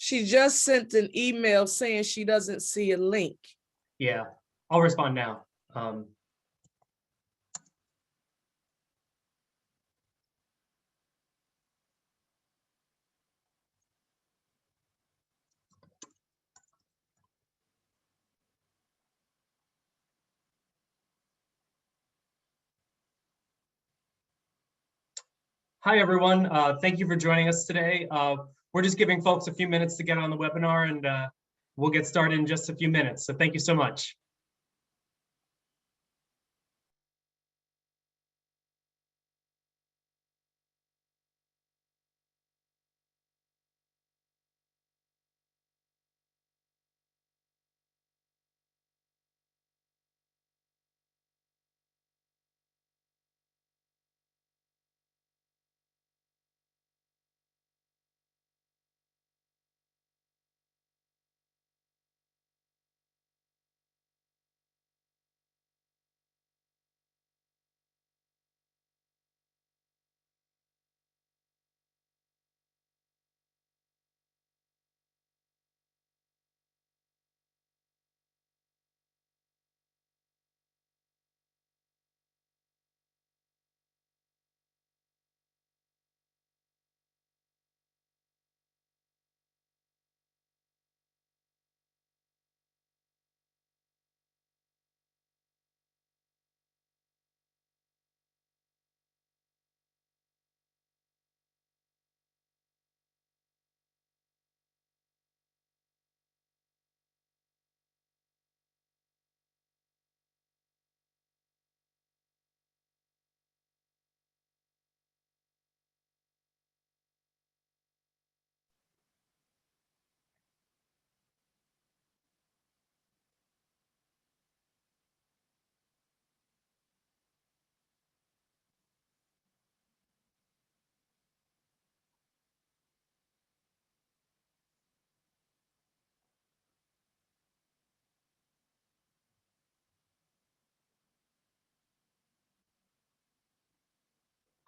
She just sent an email saying she doesn't see a link. Yeah, I'll respond now. Hi, everyone. Thank you for joining us today. We're just giving folks a few minutes to get on the webinar, and we'll get started in just a few minutes. So thank you so much.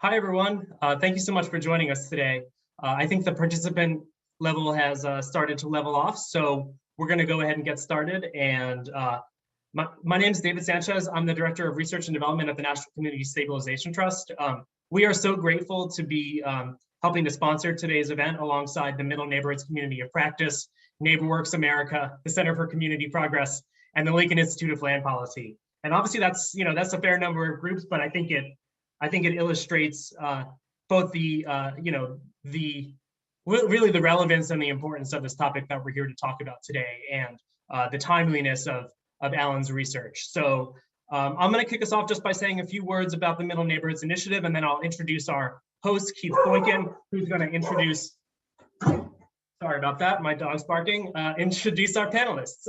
Hi, everyone. Thank you so much for joining us today. I think the participant level has started to level off, so we're going to go ahead and get started. And my name is David Sanchez. I'm the Director of Research and Development at the National Community Stabilization Trust. We are so grateful to be helping to sponsor today's event alongside the Middle Neighborhoods Community of Practice, NeighborWorks America, the Center for Community Progress, and the Lincoln Institute of Land Policy. And obviously that's a fair number of groups, but I think it illustrates both the really the relevance and the importance of this topic that we're here to talk about today, and the timeliness of Alan's research. So I'm going to kick us off just by saying a few words about the Middle Neighborhoods Initiative, and then I'll introduce our host, Keith Boykin, who's going to introduce, sorry about that, my dog's barking, introduce our panelists.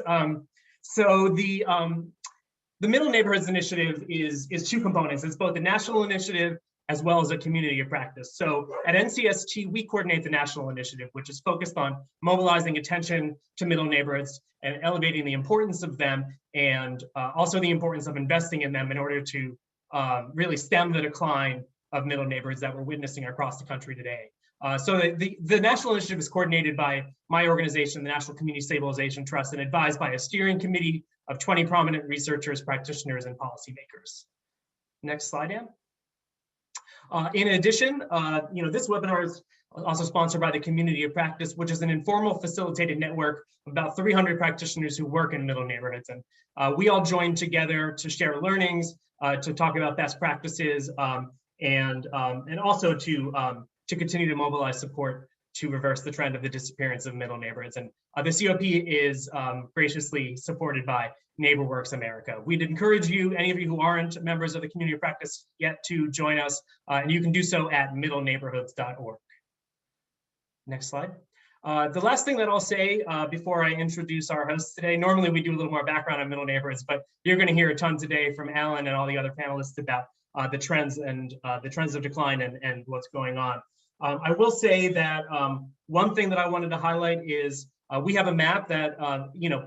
So the Middle Neighborhoods Initiative is two components. It's both a national initiative as well as a community of practice. So at NCST, we coordinate the national initiative, which is focused on mobilizing attention to middle neighborhoods and elevating the importance of them, and also the importance of investing in them in order to really stem the decline of middle neighborhoods that we're witnessing across the country today. So the national initiative is coordinated by my organization, the National Community Stabilization Trust, and advised by a steering committee of 20 prominent researchers, practitioners, and policymakers. Next slide, Ann. In addition, this webinar is also sponsored by the Community of Practice, which is an informal facilitated network of about 300 practitioners who work in middle neighborhoods. And we all join together to share learnings, to talk about best practices, and also to continue to mobilize support to reverse the trend of the disappearance of middle neighborhoods. And the COP is graciously supported by NeighborWorks America. We'd encourage you, any of you who aren't members of the Community of Practice yet, to join us, and you can do so at middleneighborhoods.org. Next slide. The last thing that I'll say before I introduce our hosts today, normally we do a little more background on middle neighborhoods, but you're going to hear a ton today from Alan and all the other panelists about the trends and the trends of decline and what's going on. I will say that one thing that I wanted to highlight is We have a map that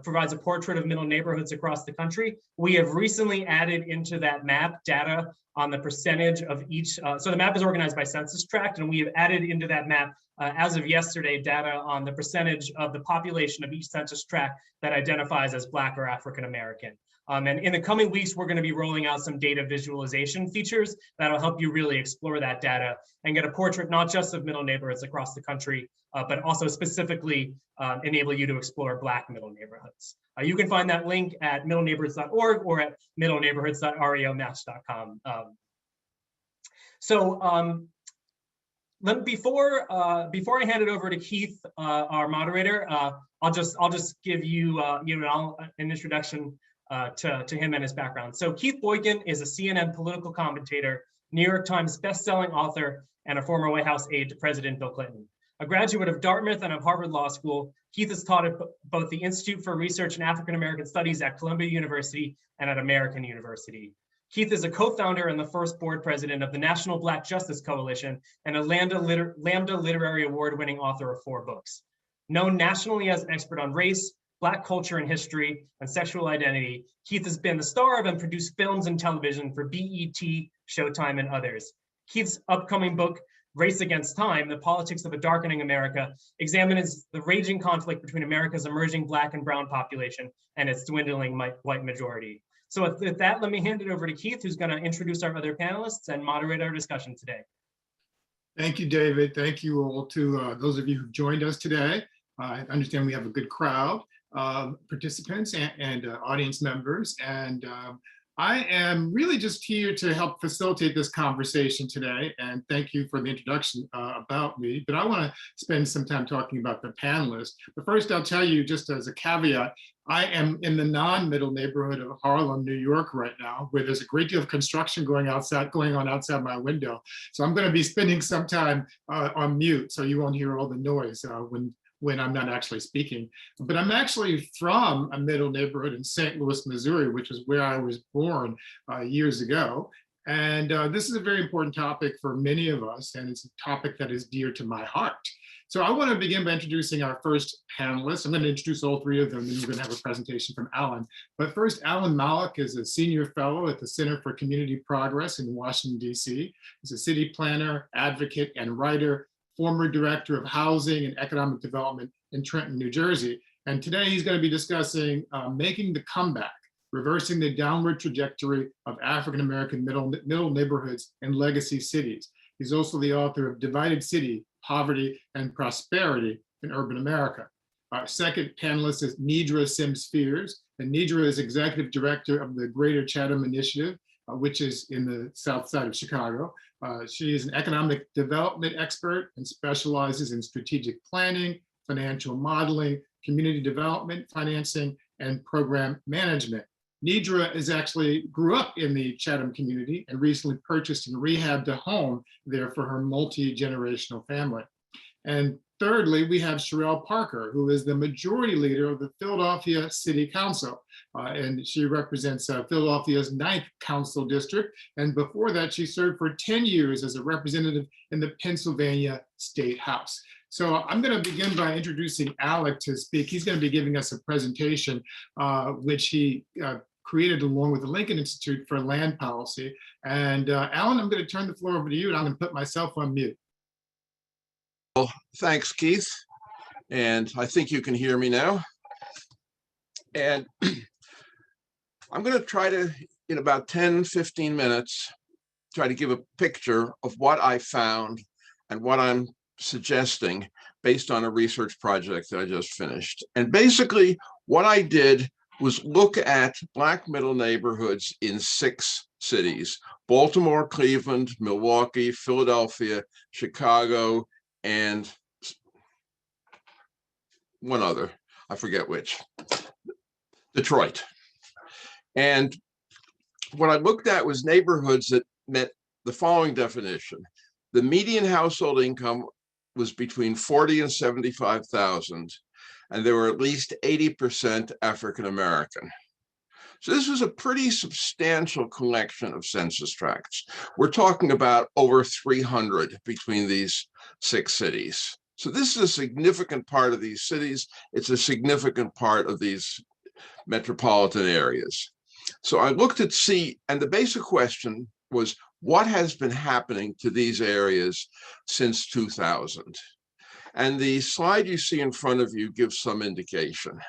provides a portrait of middle neighborhoods across the country. We have recently added into that map data on the percentage of each. So the map is organized by census tract, and we have added into that map, as of yesterday, data on the percentage of the population of each census tract that identifies as Black or African American. And in the coming weeks, we're going to be rolling out some data visualization features that'll help you really explore that data and get a portrait not just of middle neighborhoods across the country, but also specifically enable you to explore Black middle neighborhoods. You can find that link at middleneighborhoods.org or at middleneighborhoods.reomatch.com. Before I hand it over to Keith, our moderator, I'll just give you an introduction to him and his background. So Keith Boykin is a CNN political commentator, New York Times bestselling author, and a former White House aide to President Bill Clinton. A graduate of Dartmouth and of Harvard Law School, Keith has taught at both the Institute for Research in African American Studies at Columbia University and at American University. Keith is a co-founder and the first board president of the National Black Justice Coalition and a Lambda Literary Award-winning author of 4 books. Known nationally as an expert on race, Black culture and history, and sexual identity, Keith has been the star of and produced films and television for BET, Showtime, and others. Keith's upcoming book, Race Against Time, The Politics of a Darkening America, examines the raging conflict between America's emerging Black and brown population and its dwindling white majority. So with that, let me hand it over to Keith, who's going to introduce our other panelists and moderate our discussion today. Thank you, David. Thank you all to those of you who joined us today. I understand we have a good crowd of participants and audience members. And I am really just here to help facilitate this conversation today. And thank you for the introduction about me. But I want to spend some time talking about the panelists. But first, I'll tell you just as a caveat, I am in the non-middle neighborhood of Harlem, New York right now, where there's a great deal of construction going on outside my window. So I'm going to be spending some time on mute, so you won't hear all the noise when I'm not actually speaking. But I'm actually from a middle neighborhood in St. Louis, Missouri, which is where I was born years ago. And this is a very important topic for many of us, and it's a topic that is dear to my heart. So I want to begin by introducing our first panelists. I'm going to introduce all 3 of them, and we're going to have a presentation from Alan. But first, Alan Malek is a senior fellow at the Center for Community Progress in Washington, D.C. He's a city planner, advocate, and writer, former director of housing and economic development in Trenton, New Jersey. And today he's going to be discussing making the comeback, reversing the downward trajectory of African-American middle neighborhoods and legacy cities. He's also the author of Divided City, Poverty and Prosperity in Urban America. Our second panelist is Nedra Sims-Fears, and Nedra is executive director of the Greater Chatham Initiative, which is in the south side of Chicago. She is an economic development expert and specializes in strategic planning, financial modeling, community development, financing, and program management. Nedra grew up in the Chatham community and recently purchased and rehabbed a home there for her multi-generational family. And thirdly, we have Sherelle Parker, who is the majority leader of the Philadelphia City Council. And she represents Philadelphia's 9th Council District. And before that, she served for 10 years as a representative in the Pennsylvania State House. So I'm going to begin by introducing Alec to speak. He's going to be giving us a presentation, which he created along with the Lincoln Institute for Land Policy. And Alan, I'm going to turn the floor over to you, and I'm going to put myself on mute. Well, thanks, Keith. And I think you can hear me now. And I'm going to try to, in about 10, 15 minutes, try to give a picture of what I found and what I'm suggesting based on a research project that I just finished. And basically, what I did was look at Black middle neighborhoods in 6 cities: Baltimore, Cleveland, Milwaukee, Philadelphia, Chicago, and one other, I forget which, Detroit. And what I looked at was neighborhoods that met the following definition. The median household income was between 40 and 75,000, and there were at least 80% African American. So this was a pretty substantial collection of census tracts. We're talking about over 300 between these 6 cities. So this is a significant part of these cities. It's a significant part of these metropolitan areas. So I looked at and the basic question was, what has been happening to these areas since 2000? And the slide you see in front of you gives some indication.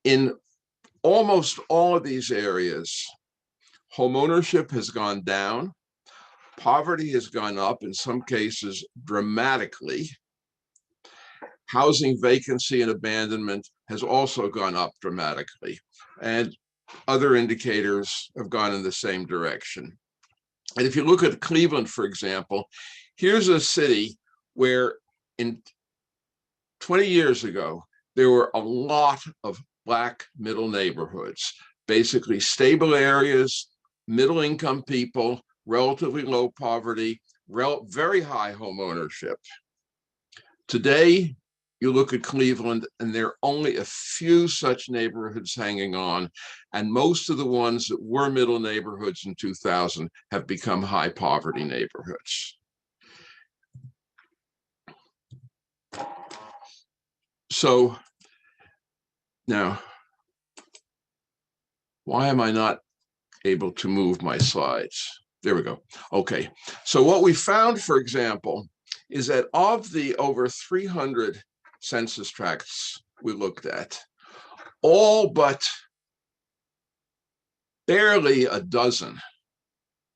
In almost all of these areas, homeownership has gone down, poverty has gone up, in some cases dramatically. Housing vacancy and abandonment has also gone up dramatically, and other indicators have gone in the same direction. And if you look at Cleveland, for example, here's a city where in 20 years ago, there were a lot of Black middle neighborhoods, basically stable areas, middle income people, relatively low poverty, very high home ownership. Today, you look at Cleveland and there are only a few such neighborhoods hanging on, and most of the ones that were middle neighborhoods in 2000 have become high poverty neighborhoods. So now, why am I not able to move my slides? There we go. Okay, so what we found, for example, is that of the over 300 census tracts we looked at, all but barely a dozen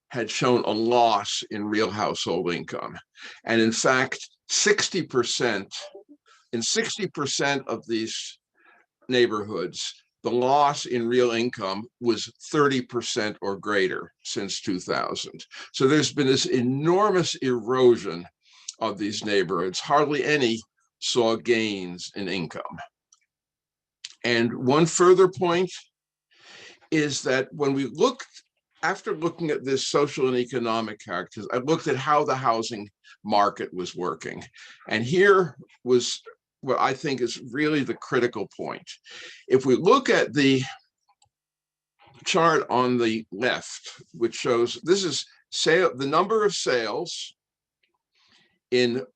had shown a loss in real household income. And in fact, 60% of these neighborhoods, the loss in real income was 30% or greater since 2000. So there's been this enormous erosion of these neighborhoods. Hardly any saw gains in income. And one further point is that when we looked, after looking at this social and economic characters, I looked at how the housing market was working. And here was what I think is really the critical point. If we look at the chart on the left, which shows this is the number of sales in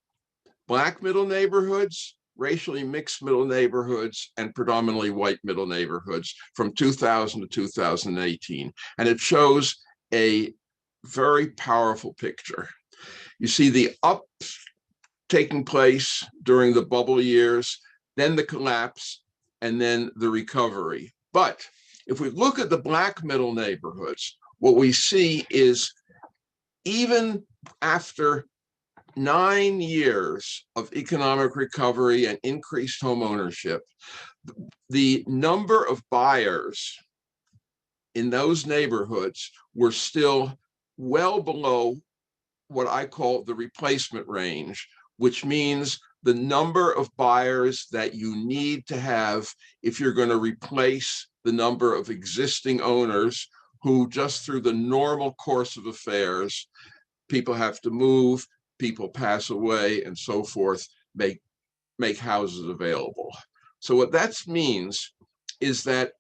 Black middle neighborhoods, racially mixed middle neighborhoods, and predominantly white middle neighborhoods from 2000 to 2018. And it shows a very powerful picture. You see the up taking place during the bubble years, then the collapse, and then the recovery. But if we look at the Black middle neighborhoods, what we see is even after 9 years of economic recovery and increased home ownership, the number of buyers in those neighborhoods were still well below what I call the replacement range, which means the number of buyers that you need to have if you're going to replace the number of existing owners who, just through the normal course of affairs, people have to move, people pass away, and so forth, make houses available. So what that means is that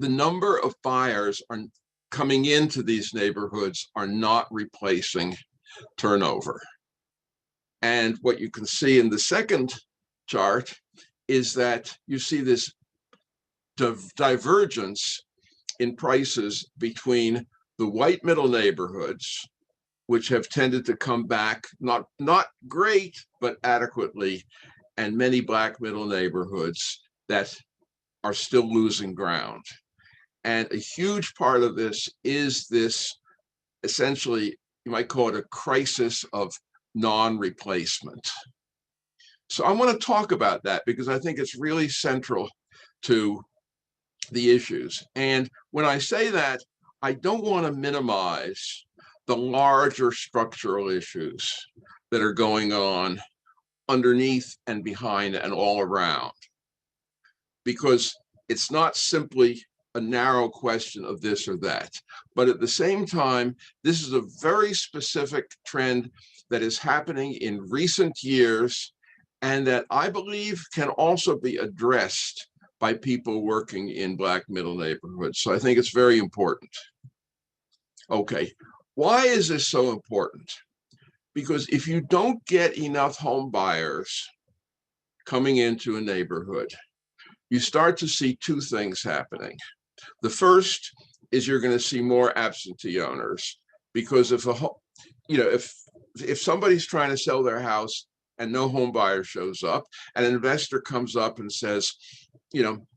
the number of buyers are coming into these neighborhoods are not replacing turnover. And what you can see in the second chart is that you see this divergence in prices between the white middle neighborhoods, which have tended to come back, not great, but adequately, and many Black middle neighborhoods that are still losing ground. And a huge part of this is this, essentially, you might call it a crisis of non-replacement. So I want to talk about that because I think it's really central to the issues. And when I say that, I don't want to minimize the larger structural issues that are going on underneath and behind and all around, because it's not simply a narrow question of this or that, but at the same time, this is a very specific trend that is happening in recent years and that I believe can also be addressed by people working in Black middle neighborhoods. So I think it's very important. Okay, why is this so important? Because if you don't get enough home buyers coming into a neighborhood, you start to see two things happening. The first is you're going to see more absentee owners, because if somebody's trying to sell their house and no home buyer shows up, an investor comes up and says,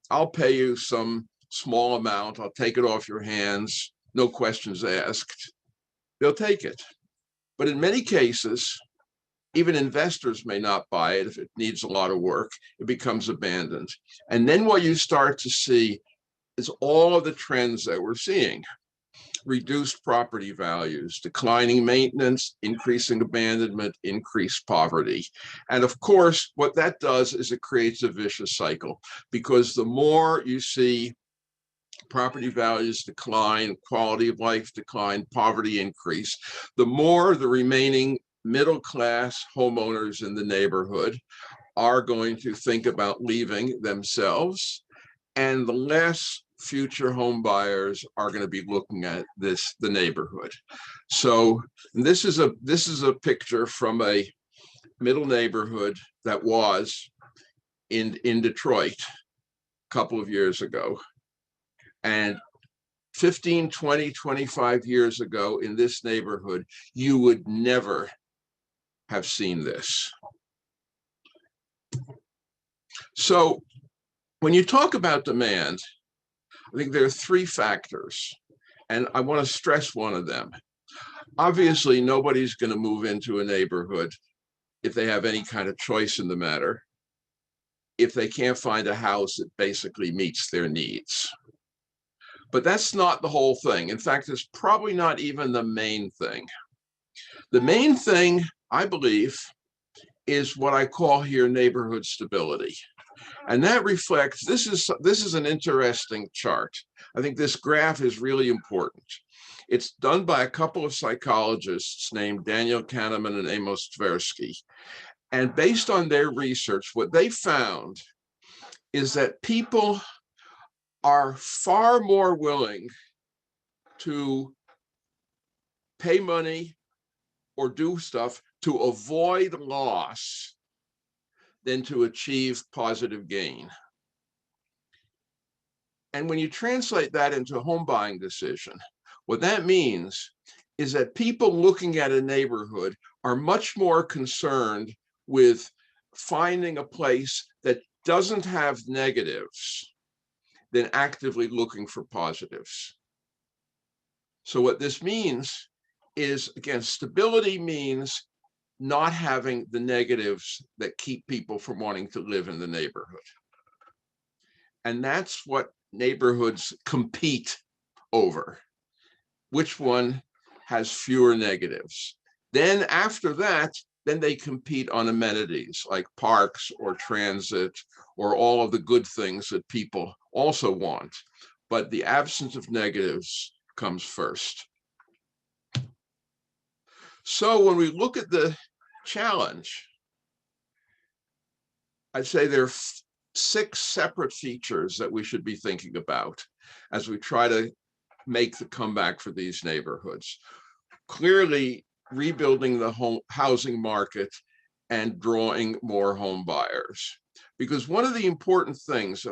I'll pay you some small amount, I'll take it off your hands, no questions asked, they'll take it. But in many cases, even investors may not buy it if it needs a lot of work, it becomes abandoned. And then what you start to see is all of the trends that we're seeing. Reduced property values, declining maintenance, increasing abandonment, increased poverty. And of course, what that does is it creates a vicious cycle, because the more you see property values decline, quality of life decline, poverty increase, the more the remaining middle-class homeowners in the neighborhood are going to think about leaving themselves, and the less future home buyers are going to be looking at the neighborhood. So this is a picture from a middle neighborhood that was in Detroit a couple of years ago. And 15, 20, 25 years ago in this neighborhood, you would never have seen this. So when you talk about demand, I think there are three factors, and I want to stress one of them. Obviously, nobody's going to move into a neighborhood if they have any kind of choice in the matter, if they can't find a house that basically meets their needs. But that's not the whole thing. In fact, it's probably not even the main thing. The main thing, I believe, is what I call here neighborhood stability. And that reflects, this is an interesting chart. I think this graph is really important. It's done by a couple of psychologists named Daniel Kahneman and Amos Tversky. And based on their research, what they found is that people are far more willing to pay money or do stuff to avoid loss than to achieve positive gain. And when you translate that into a home buying decision, what that means is that people looking at a neighborhood are much more concerned with finding a place that doesn't have negatives than actively looking for positives. So what this means is, again, stability means not having the negatives that keep people from wanting to live in the neighborhood. And that's what neighborhoods compete over. Which one has fewer negatives? Then after that, then they compete on amenities like parks or transit or all of the good things that people also want. But the absence of negatives comes first. So when we look at the challenge, I'd say there are 6 separate features that we should be thinking about as we try to make the comeback for these neighborhoods. Clearly, rebuilding the housing market and drawing more home buyers. Because one of the important things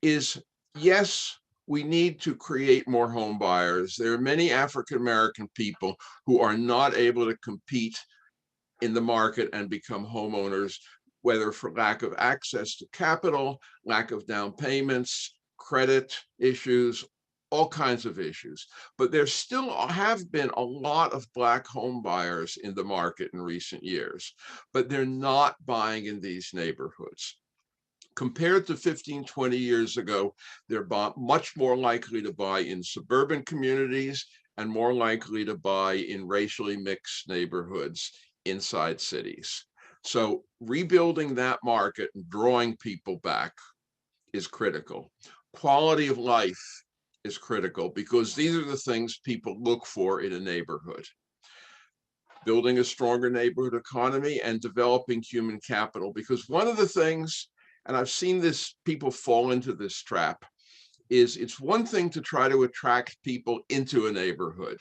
is, yes, we need to create more home buyers. There are many African-American people who are not able to compete in the market and become homeowners, whether for lack of access to capital, lack of down payments, credit issues, all kinds of issues. But there still have been a lot of Black home buyers in the market in recent years, but they're not buying in these neighborhoods. Compared to 15, 20 years ago, they're much more likely to buy in suburban communities and more likely to buy in racially mixed neighborhoods inside cities. So rebuilding that market and drawing people back is critical. Quality of life is critical because these are the things people look for in a neighborhood. Building a stronger neighborhood economy and developing human capital, because one of the things, and I've seen this, people fall into this trap, is it's one thing to try to attract people into a neighborhood,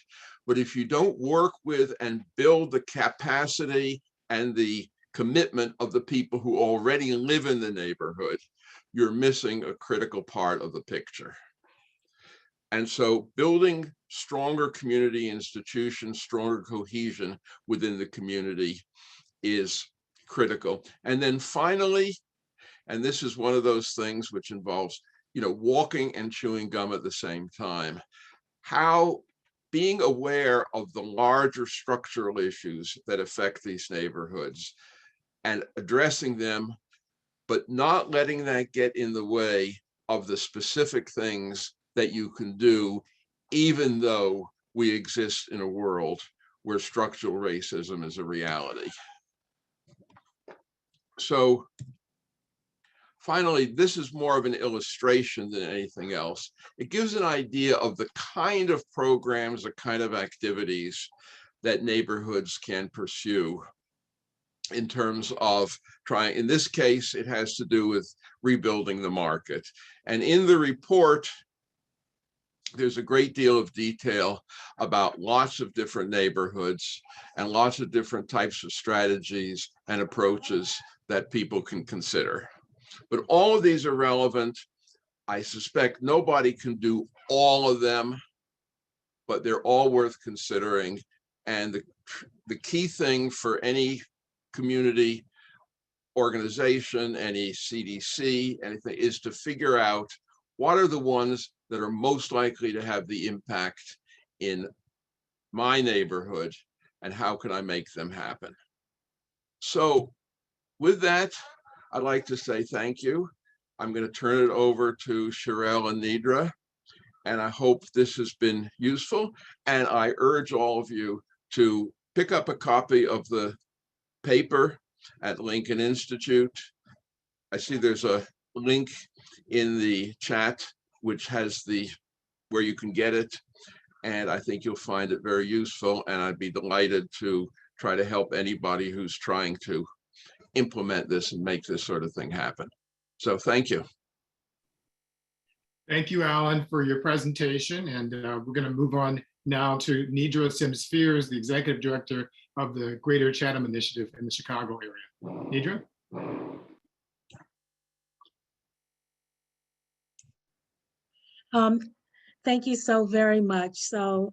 but if you don't work with and build the capacity and the commitment of the people who already live in the neighborhood, you're missing a critical part of the picture. And so building stronger community institutions, stronger cohesion within the community is critical. And then finally, and this is one of those things which involves, walking and chewing gum at the same time, how being aware of the larger structural issues that affect these neighborhoods and addressing them, but not letting that get in the way of the specific things that you can do, even though we exist in a world where structural racism is a reality. So finally, this is more of an illustration than anything else. It gives an idea of the kind of programs, the kind of activities that neighborhoods can pursue in terms of trying, in this case, it has to do with rebuilding the market. And in the report, there's a great deal of detail about lots of different neighborhoods and lots of different types of strategies and approaches that people can consider. But all of these are relevant. I suspect nobody can do all of them, but they're all worth considering. And the key thing for any community organization, any CDC, anything, is to figure out what are the ones that are most likely to have the impact in my neighborhood and how can I make them happen. So with that, I'd like to say thank you. I'm going to turn it over to Sherelle and Nidra, and I hope this has been useful. And I urge all of you to pick up a copy of the paper at Lincoln Institute. I see there's a link in the chat which has where you can get it, and I think you'll find it very useful, and I'd be delighted to try to help anybody who's trying to implement this and make this sort of thing happen. So thank you. Thank you, Alan, for your presentation. And we're going to move on now to Nidra Sims-Fears, the Executive Director of the Greater Chatham Initiative in the Chicago area. Nidra? Thank you so very much. So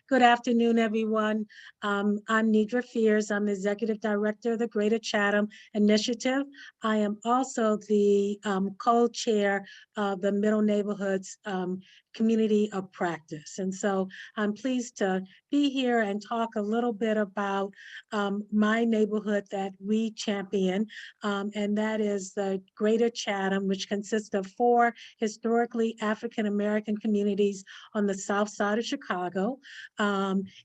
good afternoon, everyone. I'm Nidra Fears. I'm the Executive Director of the Greater Chatham Initiative. I am also the co-chair of the Middle Neighborhoods Community of Practice. And so I'm pleased to be here and talk a little bit about my neighborhood that we champion, and that is the Greater Chatham, which consists of 4 historically African-American communities on the south side of Chicago.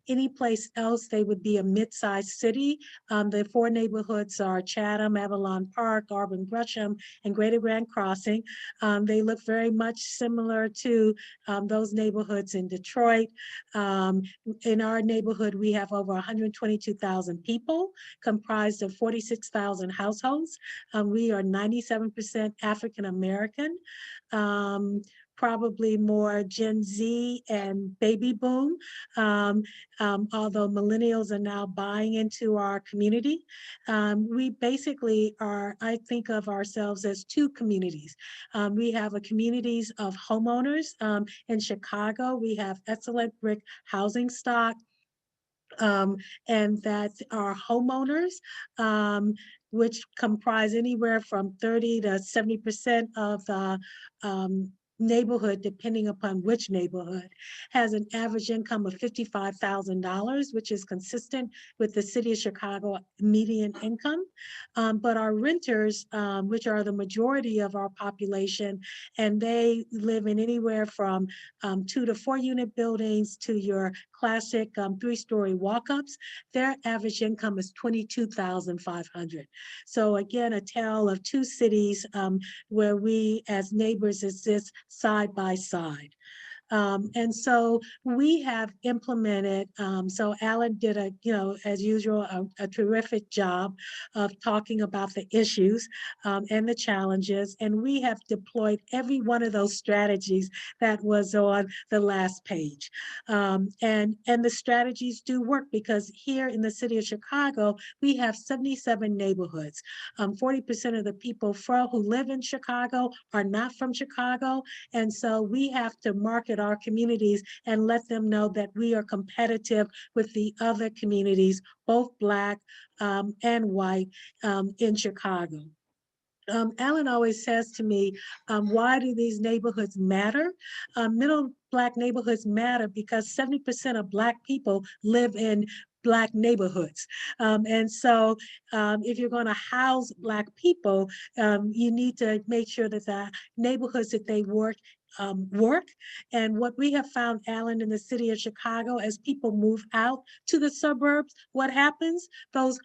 Any place else, they would be a mid-sized city. The 4 neighborhoods are Chatham, Avalon Park, Auburn Gresham, and Greater Grand Crossing. They look very much similar to those neighborhoods in Detroit. In our neighborhood, we have over 122,000 people, comprised of 46,000 households. We are 97% African American. Probably more Gen Z and baby boom, although millennials are now buying into our community. We basically are, I think of ourselves as 2 communities. We have a communities of homeowners. In Chicago, we have excellent brick housing stock, and that are homeowners, which comprise anywhere from 30 to 70% of the neighborhood, depending upon which neighborhood, has an average income of $55,000, which is consistent with the city of Chicago median income. But our renters, which are the majority of our population, and they live in anywhere from 2 to 4 unit buildings to your classic 3-story walk-ups, their average income is $22,500. So again, a tale of 2 cities where we as neighbors exist side by side. And so we have implemented, so Alan did a, as usual, a terrific job of talking about the issues and the challenges. And we have deployed every one of those strategies that was on the last page. And the strategies do work because here in the city of Chicago, we have 77 neighborhoods. 40% of the people who live in Chicago are not from Chicago. And so we have to market our communities and let them know that we are competitive with the other communities, both Black and white in Chicago. Alan always says to me, why do these neighborhoods matter? Middle Black neighborhoods matter because 70% of Black people live in Black neighborhoods. And so if you're going to house Black people, you need to make sure that the neighborhoods that they work. And what we have found, Alan, in the city of Chicago, as people move out to the suburbs, what happens? Those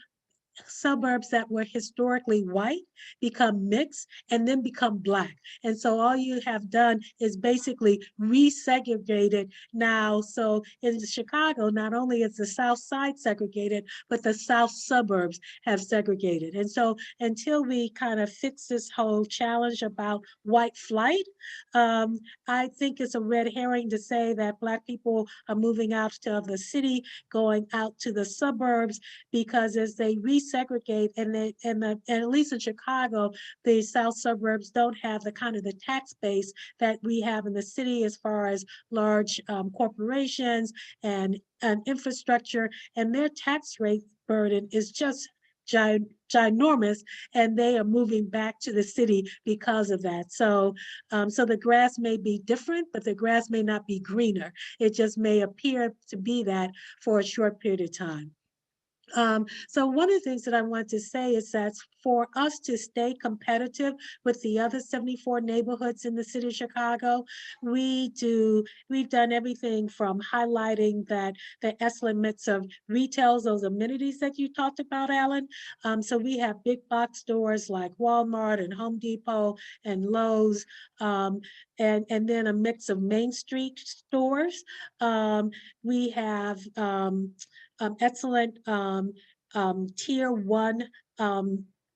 suburbs that were historically white become mixed and then become Black. And so all you have done is basically resegregated now. So in Chicago, not only is the South Side segregated, but the South suburbs have segregated. And so until we kind of fix this whole challenge about white flight, I think it's a red herring to say that Black people are moving out of the city, going out to the suburbs, because as they resegregate, and at least in Chicago, the South suburbs don't have the kind of the tax base that we have in the city as far as large corporations and infrastructure, and their tax rate burden is just ginormous, and they are moving back to the city because of that. So, so the grass may be different, but the grass may not be greener. It just may appear to be that for a short period of time. So one of the things that I want to say is that for us to stay competitive with the other 74 neighborhoods in the city of Chicago, we've done everything from highlighting that the excellent mix of retails, those amenities that you talked about, Alan. So we have big box stores like Walmart and Home Depot and Lowe's, and then a mix of Main Street stores. We have excellent tier 1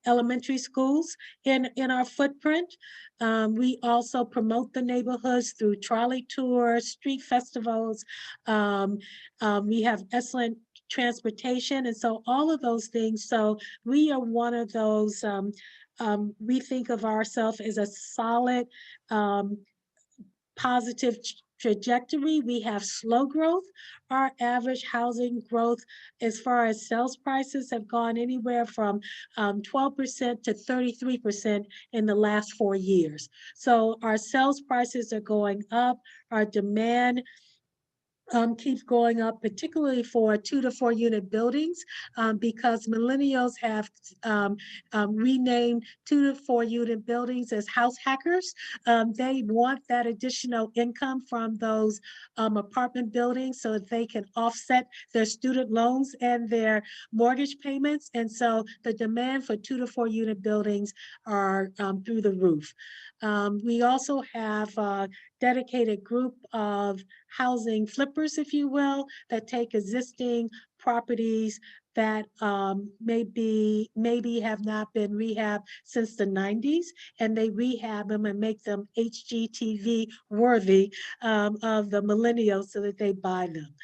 elementary schools in our footprint. We also promote the neighborhoods through trolley tours, street festivals. We have excellent transportation, and so all of those things. So we are one of those, we think of ourselves as a solid, positive trajectory. We have slow growth. Our average housing growth as far as sales prices have gone anywhere from 12% to 33% in the last 4 years. So our sales prices are going up. Our demand keeps going up, particularly for 2 to 4 unit buildings, because millennials have renamed 2 to 4 unit buildings as house hackers. They want that additional income from those apartment buildings so that they can offset their student loans and their mortgage payments. And so the demand for 2 to 4 unit buildings are through the roof. We also have a dedicated group of housing flippers, if you will, that take existing properties that maybe have not been rehabbed since the 90s, and they rehab them and make them HGTV worthy of the millennials so that they buy them.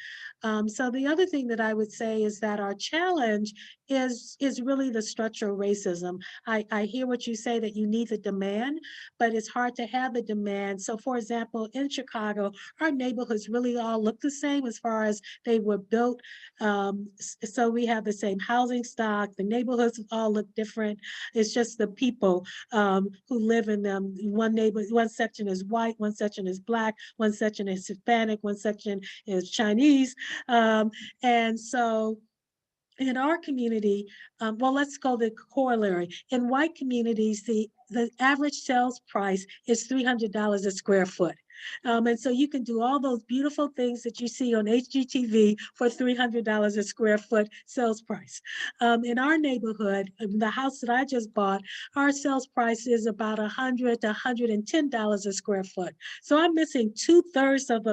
So the other thing that I would say is that our challenge is really the structural racism. I hear what you say, that you need the demand, but it's hard to have the demand. So for example, in Chicago, our neighborhoods really all look the same as far as they were built. So we have the same housing stock, the neighborhoods all look different. It's just the people who live in them. One section is white, one section is Black, one section is Hispanic, one section is Chinese. And so in our community, well, let's go the corollary. In white communities, the average sales price is $300 a square foot. And so you can do all those beautiful things that you see on HGTV for $300 a square foot sales price. In our neighborhood, in the house that I just bought, our sales price is about $100 to $110 a square foot. So I'm missing 2/3 of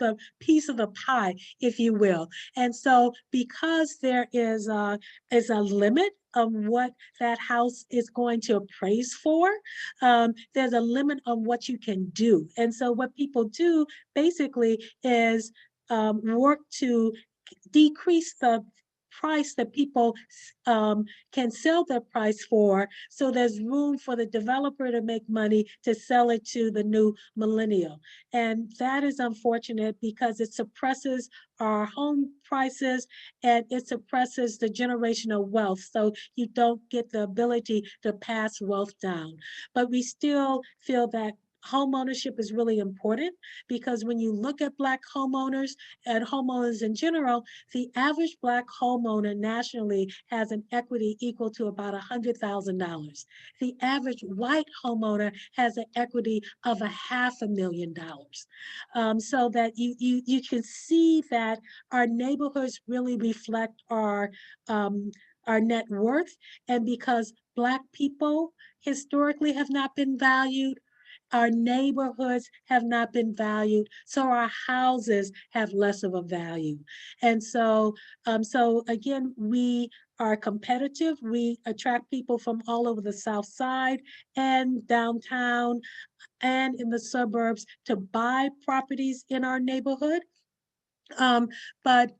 a piece of the pie, if you will. And so because there is a limit of what that house is going to appraise for, there's a limit on what you can do. And so what people do basically is work to decrease the price that people can sell their price for, so there's room for the developer to make money to sell it to the new millennial. And that is unfortunate because it suppresses our home prices and it suppresses the generational wealth. So you don't get the ability to pass wealth down. But we still feel that home ownership is really important, because when you look at Black homeowners and homeowners in general, the average Black homeowner nationally has an equity equal to about $100,000. The average white homeowner has an equity of $500,000. So that you can see that our neighborhoods really reflect our net worth. And because Black people historically have not been valued, our neighborhoods have not been valued, so our houses have less of a value. And so, again, we are competitive. We attract people from all over the South Side and downtown and in the suburbs to buy properties in our neighborhood. But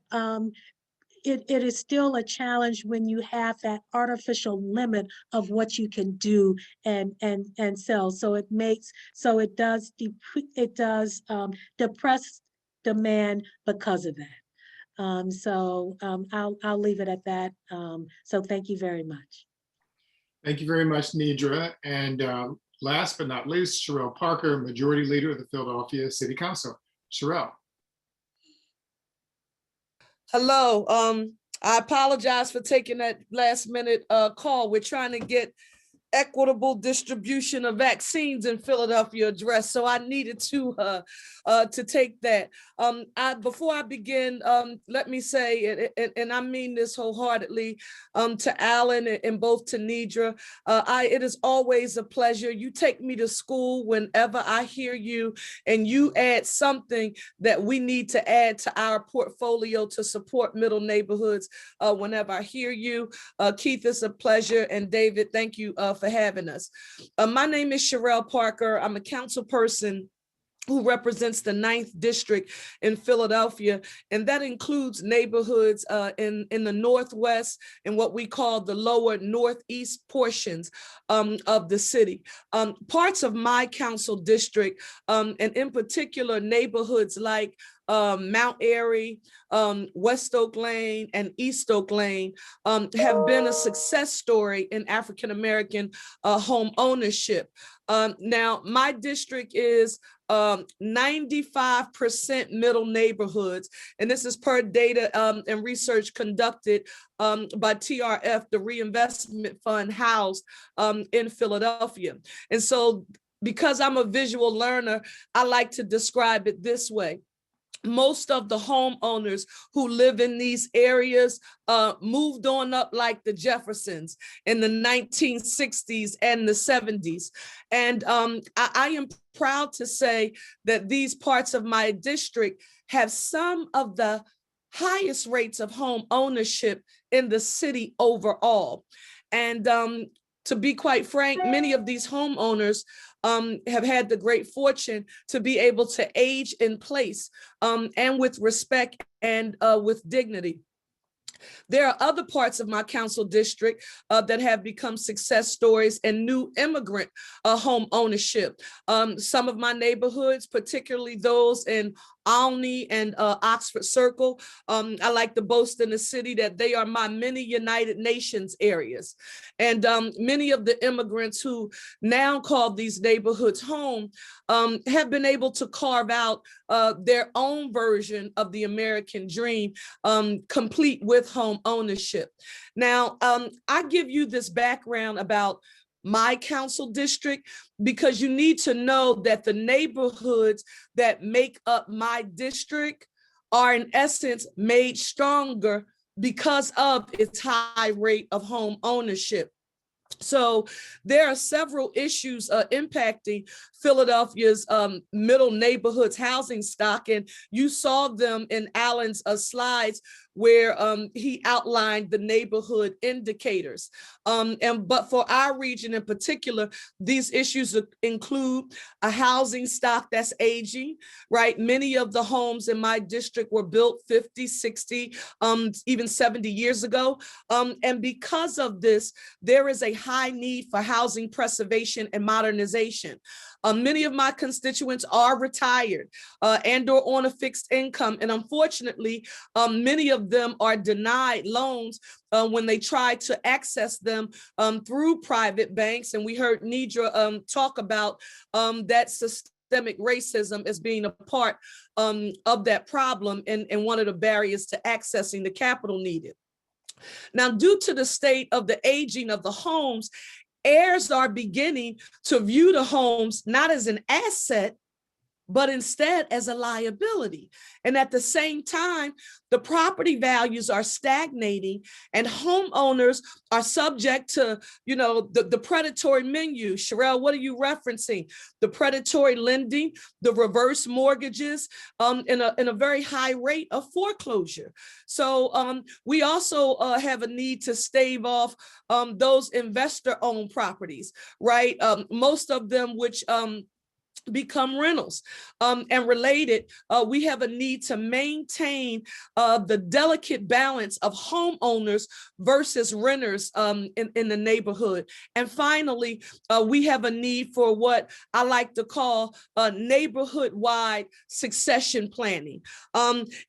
it is still a challenge when you have that artificial limit of what you can do and sell. So it does depress demand because of that. I'll leave it at that. So thank you very much. Thank you very much, Nidra. And last but not least, Sherelle Parker, Majority Leader of the Philadelphia City Council. Sherelle. Hello. I apologize for taking that last minute call. We're trying to get equitable distribution of vaccines in Philadelphia addressed, so I needed to take that. Before I begin, let me say, and I mean this wholeheartedly, to Alan and both to Nidra, it is always a pleasure. You take me to school whenever I hear you, and you add something that we need to add to our portfolio to support middle neighborhoods. Whenever I hear you, Keith, it's a pleasure, and David, thank you for having us. My name is Sherelle Parker. I'm a council person who represents the 9th District in Philadelphia, and that includes neighborhoods in the Northwest and what we call the lower Northeast portions of the city. Parts of my council district, and in particular neighborhoods like Mount Airy, West Oak Lane, and East Oak Lane have been a success story in African-American home ownership. Now, my district is 95% middle neighborhoods, and this is per data and research conducted by TRF, the Reinvestment Fund housed in Philadelphia. And so, because I'm a visual learner, I like to describe it this way. Most of the homeowners who live in these areas moved on up like the Jeffersons in the 1960s and the 70s. And I am proud to say that these parts of my district have some of the highest rates of home ownership in the city overall. And to be quite frank, many of these homeowners have had the great fortune to be able to age in place and with respect and with dignity. There are other parts of my council district that have become success stories and new immigrant home ownership. Some of my neighborhoods, particularly those in Olney and Oxford Circle, I like to boast in the city that they are my mini United Nations areas. And many of the immigrants who now call these neighborhoods home have been able to carve out their own version of the American dream, complete with home ownership. Now, I give you this background about my council district, because you need to know that the neighborhoods that make up my district are in essence made stronger because of its high rate of home ownership. So there are several issues impacting Philadelphia's middle neighborhoods housing stock, and you saw them in Alan's slides where he outlined the neighborhood indicators. But for our region in particular, these issues include a housing stock that's aging, right? Many of the homes in my district were built 50, 60, even 70 years ago. And because of this, there is a high need for housing preservation and modernization. Many of my constituents are retired and or on a fixed income. And unfortunately, many of them are denied loans when they try to access them through private banks. And we heard Nidra talk about that systemic racism as being a part of that problem and one of the barriers to accessing the capital needed. Now, due to the state of the aging of the homes, heirs are beginning to view the homes not as an asset, but instead as a liability. And at the same time, the property values are stagnating and homeowners are subject to, the predatory menu. Sherelle, what are you referencing? The predatory lending, the reverse mortgages, in a very high rate of foreclosure. So we also have a need to stave off those investor-owned properties, right? Most of them which become rentals. And related, we have a need to maintain the delicate balance of homeowners versus renters in the neighborhood. And finally, we have a need for what I like to call neighborhood-wide succession planning.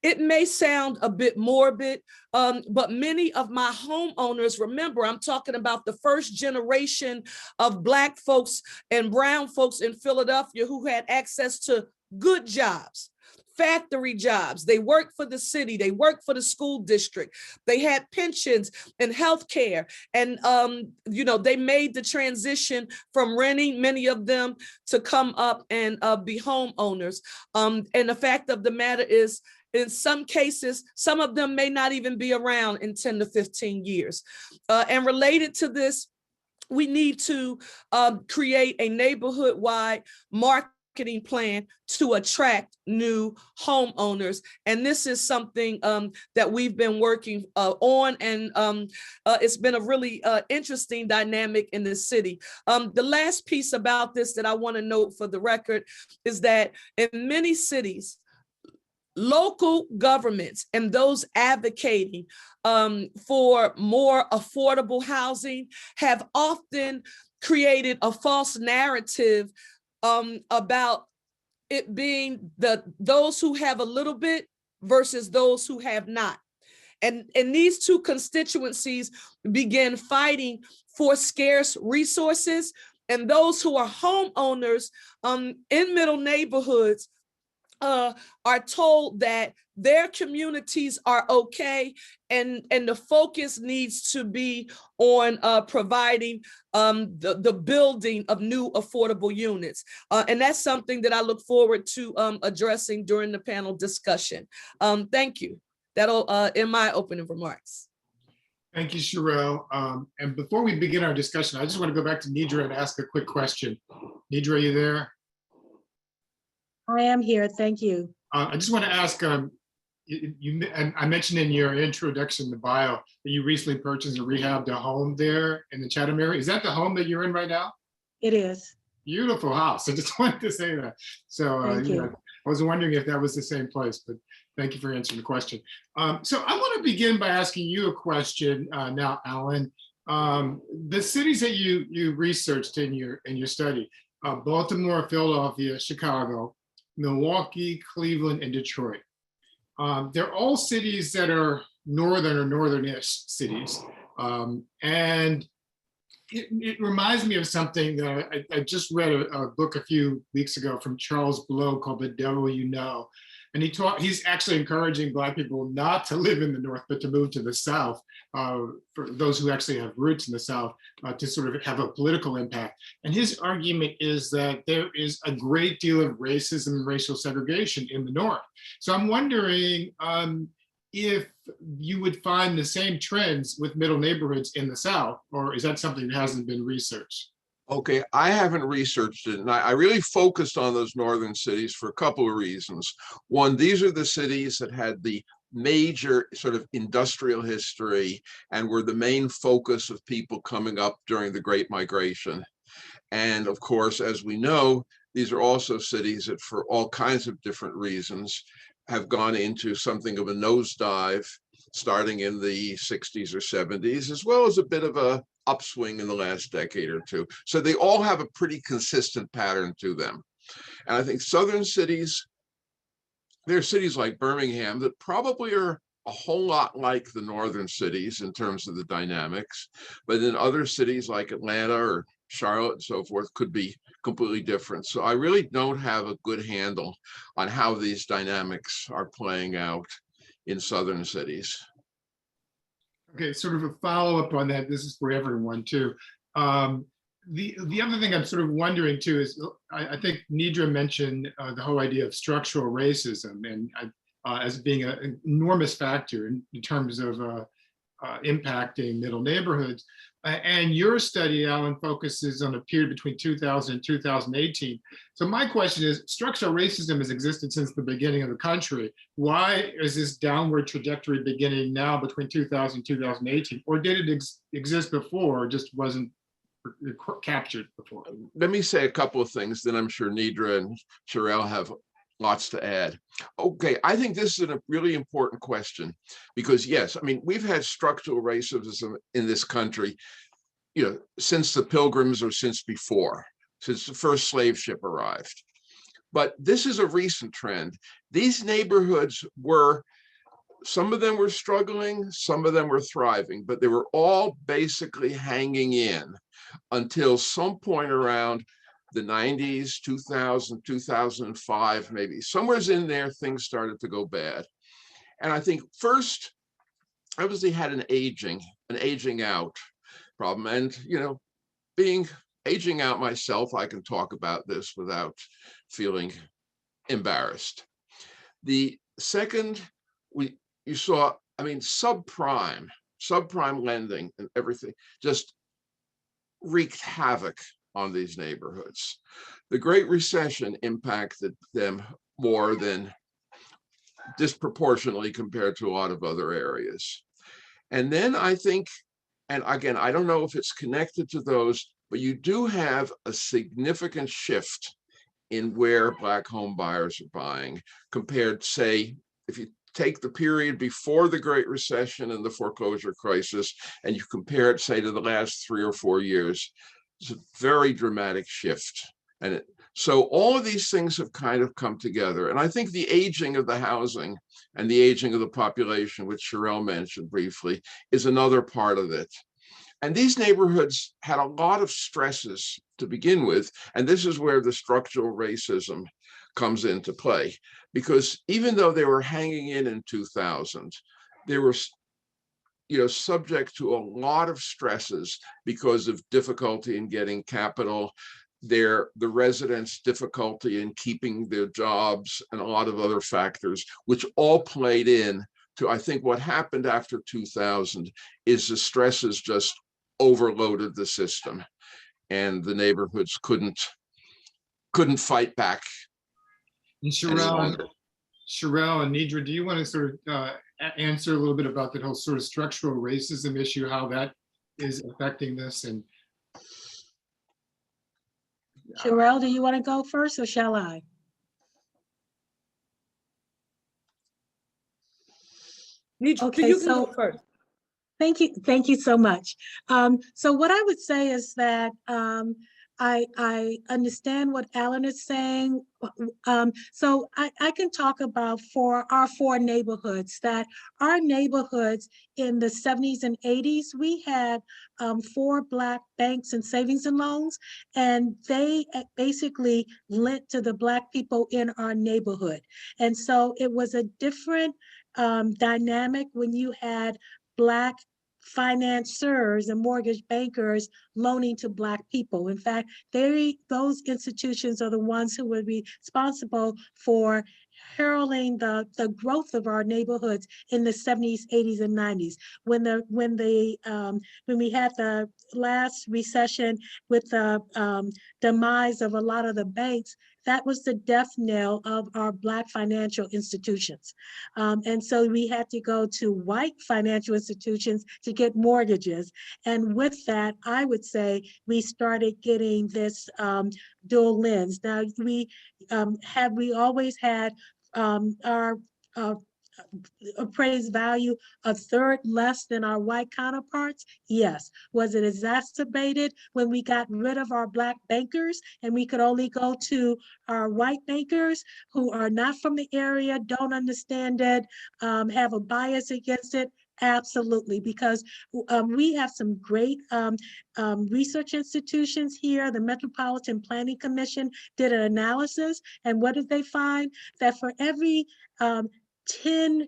It may sound a bit morbid, but many of my homeowners, remember, I'm talking about the first generation of Black folks and brown folks in Philadelphia who had access to good jobs, factory jobs. They worked for the city, they worked for the school district, they had pensions and health care. And, they made the transition from renting, many of them, to come up and be homeowners. And the fact of the matter is, in some cases, some of them may not even be around in 10 to 15 years. And related to this, we need to create a neighborhood-wide marketing plan to attract new homeowners. And this is something that we've been working on, and it's been a really interesting dynamic in the city. The last piece about this that I want to note for the record is that in many cities, local governments and those advocating for more affordable housing have often created a false narrative about it being those who have a little bit versus those who have not. And these two constituencies begin fighting for scarce resources, and those who are homeowners in middle neighborhoods are told that their communities are okay, and the focus needs to be on providing the building of new affordable units. And that's something that I look forward to addressing during the panel discussion. Thank you. That'll end my opening remarks. Thank you, Sherelle. And before we begin our discussion, I just want to go back to Nidra and ask a quick question. Nidra, are you there? I am here, thank you. I just want to ask, and I mentioned in your introduction, the bio, that you recently purchased and rehabbed a home there in the Chatham area. Is that the home that you're in right now? It is. Beautiful house. I just wanted to say that. So Thank you. I was wondering if that was the same place, but thank you for answering the question. So I want to begin by asking you a question now, Alan. The cities that you researched in your study, Baltimore, Philadelphia, Chicago, Milwaukee, Cleveland, and Detroit. They're all cities that are northern or northern-ish cities. And it reminds me of something that I just read a book a few weeks ago from Charles Blow called The Devil You Know. And he's actually encouraging Black people not to live in the North, but to move to the South, for those who actually have roots in the South, to sort of have a political impact. And his argument is that there is a great deal of racism and racial segregation in the North. So I'm wondering if you would find the same trends with middle neighborhoods in the South, or is that something that hasn't been researched? Okay, I haven't researched it, and I really focused on those northern cities for a couple of reasons. One, these are the cities that had the major sort of industrial history and were the main focus of people coming up during the Great Migration. And of course, as we know, these are also cities that for all kinds of different reasons have gone into something of a nosedive starting in the 60s or 70s, as well as a bit of a upswing in the last decade or two. So they all have a pretty consistent pattern to them. And I think southern cities, there are cities like Birmingham that probably are a whole lot like the northern cities in terms of the dynamics, but then other cities like Atlanta or Charlotte and so forth could be completely different. So I really don't have a good handle on how these dynamics are playing out in southern cities. Okay, sort of a follow-up on that. This is for everyone too. The other thing I'm sort of wondering too is, I think Nidra mentioned the whole idea of structural racism and as being an enormous factor in terms of impacting middle neighborhoods. And your study, Alan, focuses on a period between 2000 and 2018. So my question is, structural racism has existed since the beginning of the country. Why is this downward trajectory beginning now between 2000 and 2018? Or did it exist before, or just wasn't captured before? Let me say a couple of things, then I'm sure Nidra and Sherelle have lots to add. Okay, I think this is a really important question because yes, I mean, we've had structural racism in this country, you know, since the Pilgrims or since before, since the first slave ship arrived. But this is a recent trend. These neighborhoods were, some of them were struggling, some of them were thriving, but they were all basically hanging in until some point around the 90s, 2000, 2005, maybe somewhere's in there, things started to go bad. And I think first, obviously had an aging out problem. And, you know, aging out myself, I can talk about this without feeling embarrassed. The second, you saw, I mean, subprime lending and everything just wreaked havoc on these neighborhoods. The Great Recession impacted them more than disproportionately compared to a lot of other areas. And then I think, and again, I don't know if it's connected to those, but you do have a significant shift in where Black home buyers are buying compared, say, if you take the period before the Great Recession and the foreclosure crisis, and you compare it, say, to the last 3 or 4 years, it's a very dramatic shift. And so all of these things have kind of come together. And I think the aging of the housing and the aging of the population, which Sherelle mentioned briefly, is another part of it. And these neighborhoods had a lot of stresses to begin with. And this is where the structural racism comes into play. Because even though they were hanging in 2000, they were, you know, subject to a lot of stresses because of difficulty in getting capital, the residents' difficulty in keeping their jobs, and a lot of other factors, which all played in to, I think, what happened after 2000 is the stresses just overloaded the system, and the neighborhoods couldn't fight back. And Sherelle and Nidra, do you want to sort of answer a little bit about that whole sort of structural racism issue, how that is affecting this? And Sherelle, do you want to go first or shall I? Nidra, Okay, you can so- go first. Thank you so much. So what I would say is that I understand what Alan is saying. So I can talk about for our four neighborhoods, that our neighborhoods in the 70s and 80s, we had 4 Black banks and savings and loans, and they basically lent to the Black people in our neighborhood. And so it was a different dynamic when you had Black financiers and mortgage bankers loaning to Black people. In fact, those institutions are the ones who would be responsible for heralding the growth of our neighborhoods in the 70s, 80s, and 90s. When we had the last recession with the demise of a lot of the banks, that was the death knell of our Black financial institutions. And so we had to go to white financial institutions to get mortgages. And with that, I would say we started getting this dual lens. Now, we always had our appraised value a third less than our white counterparts? Yes. Was it exacerbated when we got rid of our Black bankers and we could only go to our white bankers who are not from the area, don't understand it, have a bias against it? Absolutely, because we have some great research institutions here. The Metropolitan Planning Commission did an analysis, and what did they find? That for every 10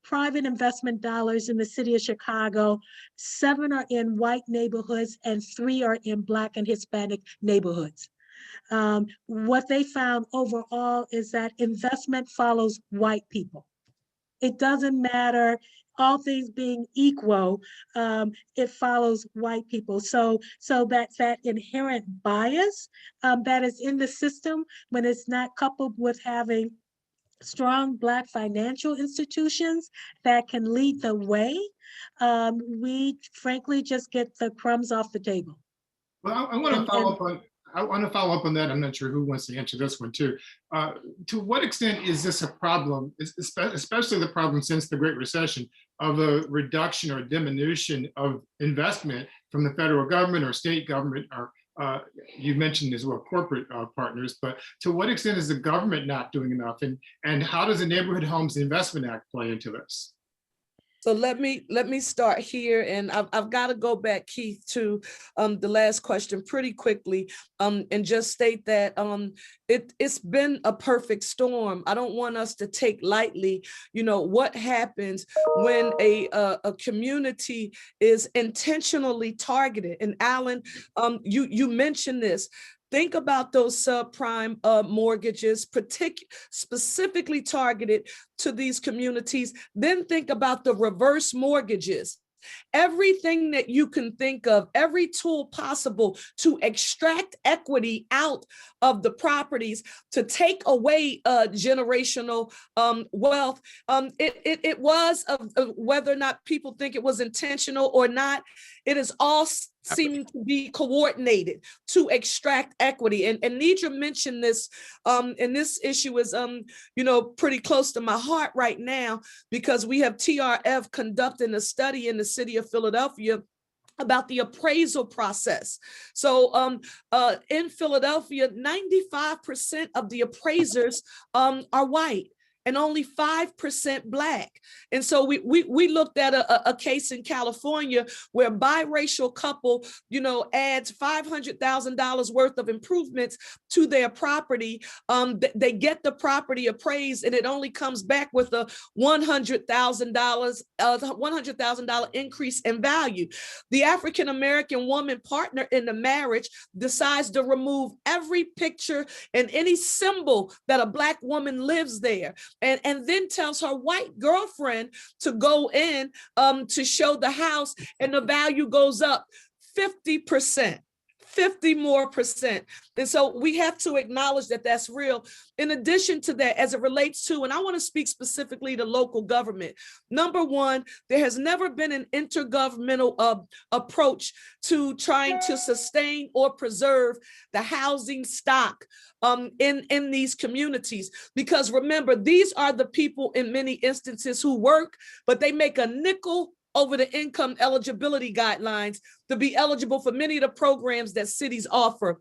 private investment dollars in the city of Chicago, 7 are in white neighborhoods and 3 are in Black and Hispanic neighborhoods. What they found overall is that investment follows white people. It doesn't matter, all things being equal, it follows white people. So that inherent bias that is in the system, when it's not coupled with having strong Black financial institutions that can lead the way, we frankly just get the crumbs off the table. Well, I want to follow up on that. I'm not sure who wants to answer this one too. To what extent is this a problem, especially the problem since the Great Recession, of a reduction or diminution of investment from the federal government or state government, or you mentioned as well corporate partners, but to what extent is the government not doing enough, and how does the Neighborhood Homes Investment Act play into this? So let me start here, and I've got to go back, Keith, to the last question pretty quickly, and just state that it's been a perfect storm. I don't want us to take lightly, what happens when a community is intentionally targeted. And Alan, you mentioned this. Think about those subprime mortgages, specifically targeted to these communities. Then think about the reverse mortgages. Everything that you can think of, every tool possible to extract equity out of the properties, to take away generational wealth. It was, whether or not people think it was intentional or not, it is all seeming to be coordinated to extract equity. And Nidra mentioned this, and this issue is, pretty close to my heart right now, because we have TRF conducting a study in the city of Philadelphia about the appraisal process. So in Philadelphia, 95% of the appraisers are white and only 5% Black. And so we looked at a case in California where a biracial couple, adds $500,000 worth of improvements to their property. They get the property appraised, and it only comes back with a $100,000 increase in value. The African-American woman partner in the marriage decides to remove every picture and any symbol that a Black woman lives there. And then tells her white girlfriend to go in to show the house, and the value goes up 50%. 50 more percent. And so we have to acknowledge that that's real. In addition to that, as it relates to, and I want to speak specifically to local government. Number one, there has never been an intergovernmental approach to trying to sustain or preserve the housing stock in these communities. Because remember, these are the people in many instances who work, but they make a nickel over the income eligibility guidelines to be eligible for many of the programs that cities offer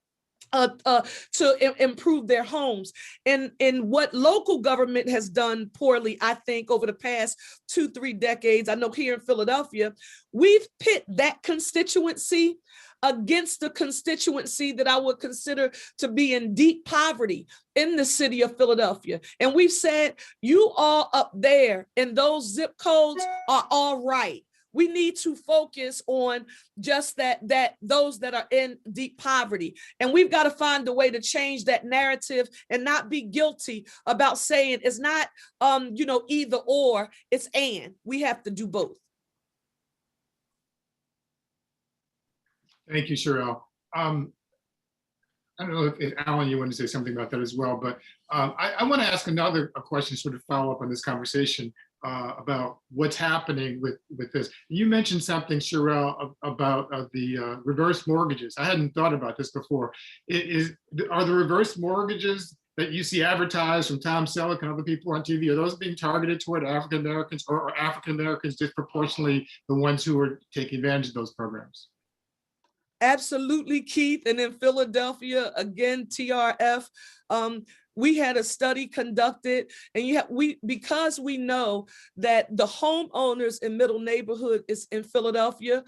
to improve their homes. And what local government has done poorly, I think, over the past 2-3 decades, I know here in Philadelphia, we've pit that constituency against the constituency that I would consider to be in deep poverty in the city of Philadelphia. And we've said, you all up there in those zip codes are all right. We need to focus on just that those that are in deep poverty. And we've got to find a way to change that narrative and not be guilty about saying it's not either or, it's and. We have to do both. Thank you, Sherelle. I don't know if Alan, you want to say something about that as well, but I want to ask a question, sort of follow up on this conversation about what's happening with this. You mentioned something, Sherelle, about the reverse mortgages. I hadn't thought about this before. Are the reverse mortgages that you see advertised from Tom Selleck and other people on TV, are those being targeted toward African Americans, or are African Americans disproportionately the ones who are taking advantage of those programs? Absolutely, Keith. And in Philadelphia, again, TRF, we had a study conducted, and because we know that the homeowners in middle neighborhood is in Philadelphia,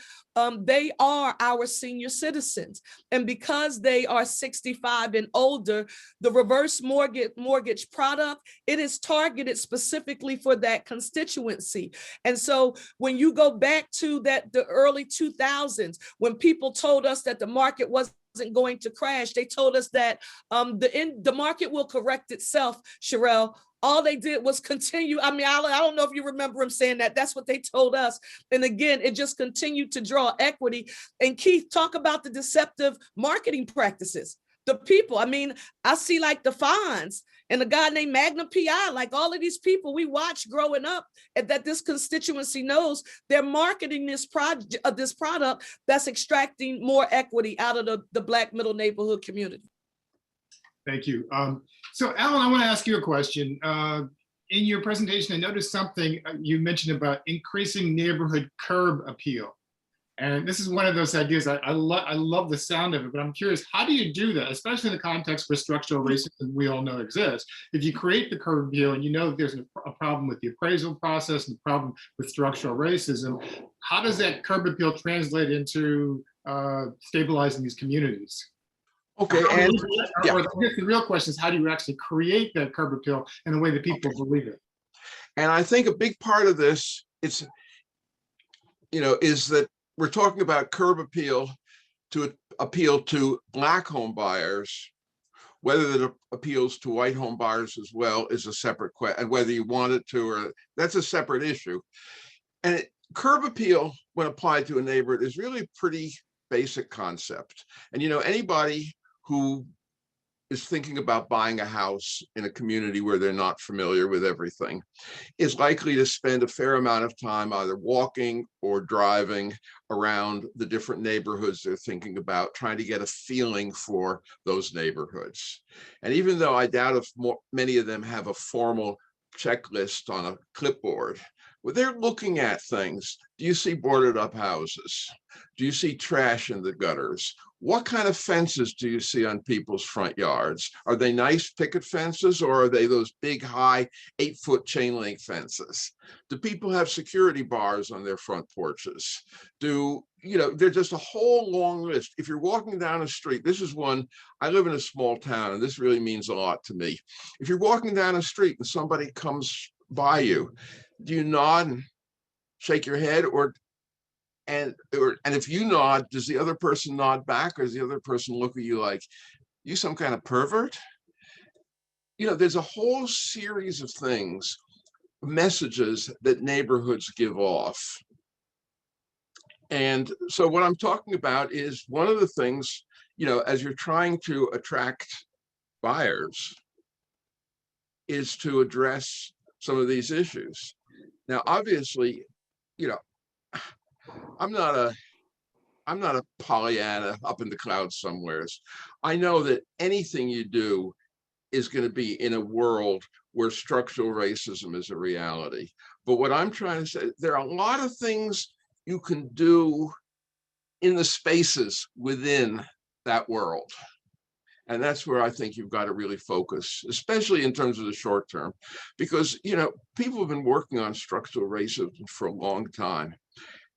they are our senior citizens. And because they are 65 and older, the reverse mortgage product, it is targeted specifically for that constituency. And so when you go back to the early 2000s, when people told us that the market wasn't going to crash, they told us that the market will correct itself, Sherelle. All they did was continue. I mean, I don't know if you remember him saying that. That's what they told us. And again, it just continued to draw equity. And Keith, talk about the deceptive marketing practices. The people, I mean, I see like the Fonz and a guy named Magnum PI, like all of these people we watched growing up, and that this constituency knows they're marketing this product that's extracting more equity out of the Black middle neighborhood community. Thank you. So Alan, I want to ask you a question. In your presentation, I noticed something you mentioned about increasing neighborhood curb appeal. And this is one of those ideas, I love the sound of it, but I'm curious, how do you do that, especially in the context where structural racism we all know exists? If you create the curb appeal and you know that there's a problem with the appraisal process and the problem with structural racism, how does that curb appeal translate into stabilizing these communities? Okay, Or and I guess the real question is, how do you actually create that curb appeal in a way that people believe it? And I think a big part of this is that we're talking about curb appeal to appeal to Black home buyers. Whether it appeals to white home buyers as well is a separate question, and whether you want it to, or that's a separate issue. And curb appeal, when applied to a neighborhood, is really a pretty basic concept. And anybody who is thinking about buying a house in a community where they're not familiar with everything is likely to spend a fair amount of time either walking or driving around the different neighborhoods they're thinking about, trying to get a feeling for those neighborhoods. And even though I doubt if many of them have a formal checklist on a clipboard, when they're looking at things, do you see boarded up houses? Do you see trash in the gutters? What kind of fences do you see on people's front yards? Are they nice picket fences, or are they those big, high, 8-foot chain link fences? Do people have security bars on their front porches? There's just a whole long list. If you're walking down a street, this is one, I live in a small town, and this really means a lot to me. If you're walking down a street and somebody comes by you, do you nod and shake your head, and if you nod, does the other person nod back, or does the other person look at you like you some kind of pervert? There's a whole series of things, messages that neighborhoods give off. And so what I'm talking about is one of the things, as you're trying to attract buyers, is to address some of these issues. Now, obviously, I'm not a Pollyanna up in the clouds somewheres. I know that anything you do is going to be in a world where structural racism is a reality. But what I'm trying to say, there are a lot of things you can do in the spaces within that world. And that's where I think you've got to really focus, especially in terms of the short term, because, you know, people have been working on structural racism for a long time.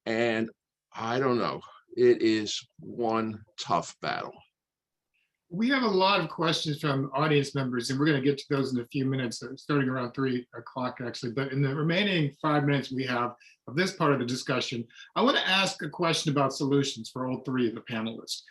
And I don't know, it is one tough battle. We have a lot of questions from audience members, and we're going to get to those in a few minutes, starting around 3 o'clock actually. But in the remaining 5 minutes we have of this part of the discussion, I want to ask a question about solutions for all three of the panelists.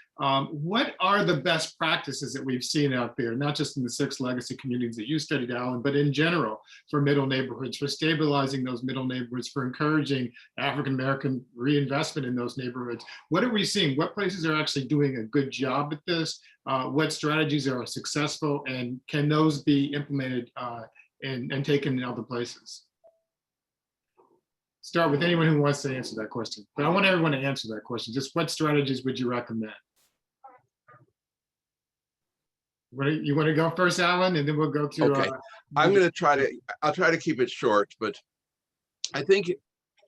What are the best practices that we've seen out there, not just in the 6 legacy communities that you studied, Alan, but in general for middle neighborhoods, for stabilizing those middle neighborhoods, for encouraging African-American reinvestment in those neighborhoods? What are we seeing? What places are actually doing a good job at this? What strategies are successful, and can those be implemented and taken in other places? Start with anyone who wants to answer that question, but I want everyone to answer that question. Just what strategies would you recommend? You want to go first, Alan, and then we'll go to. Okay, I'll try to keep it short, but I think,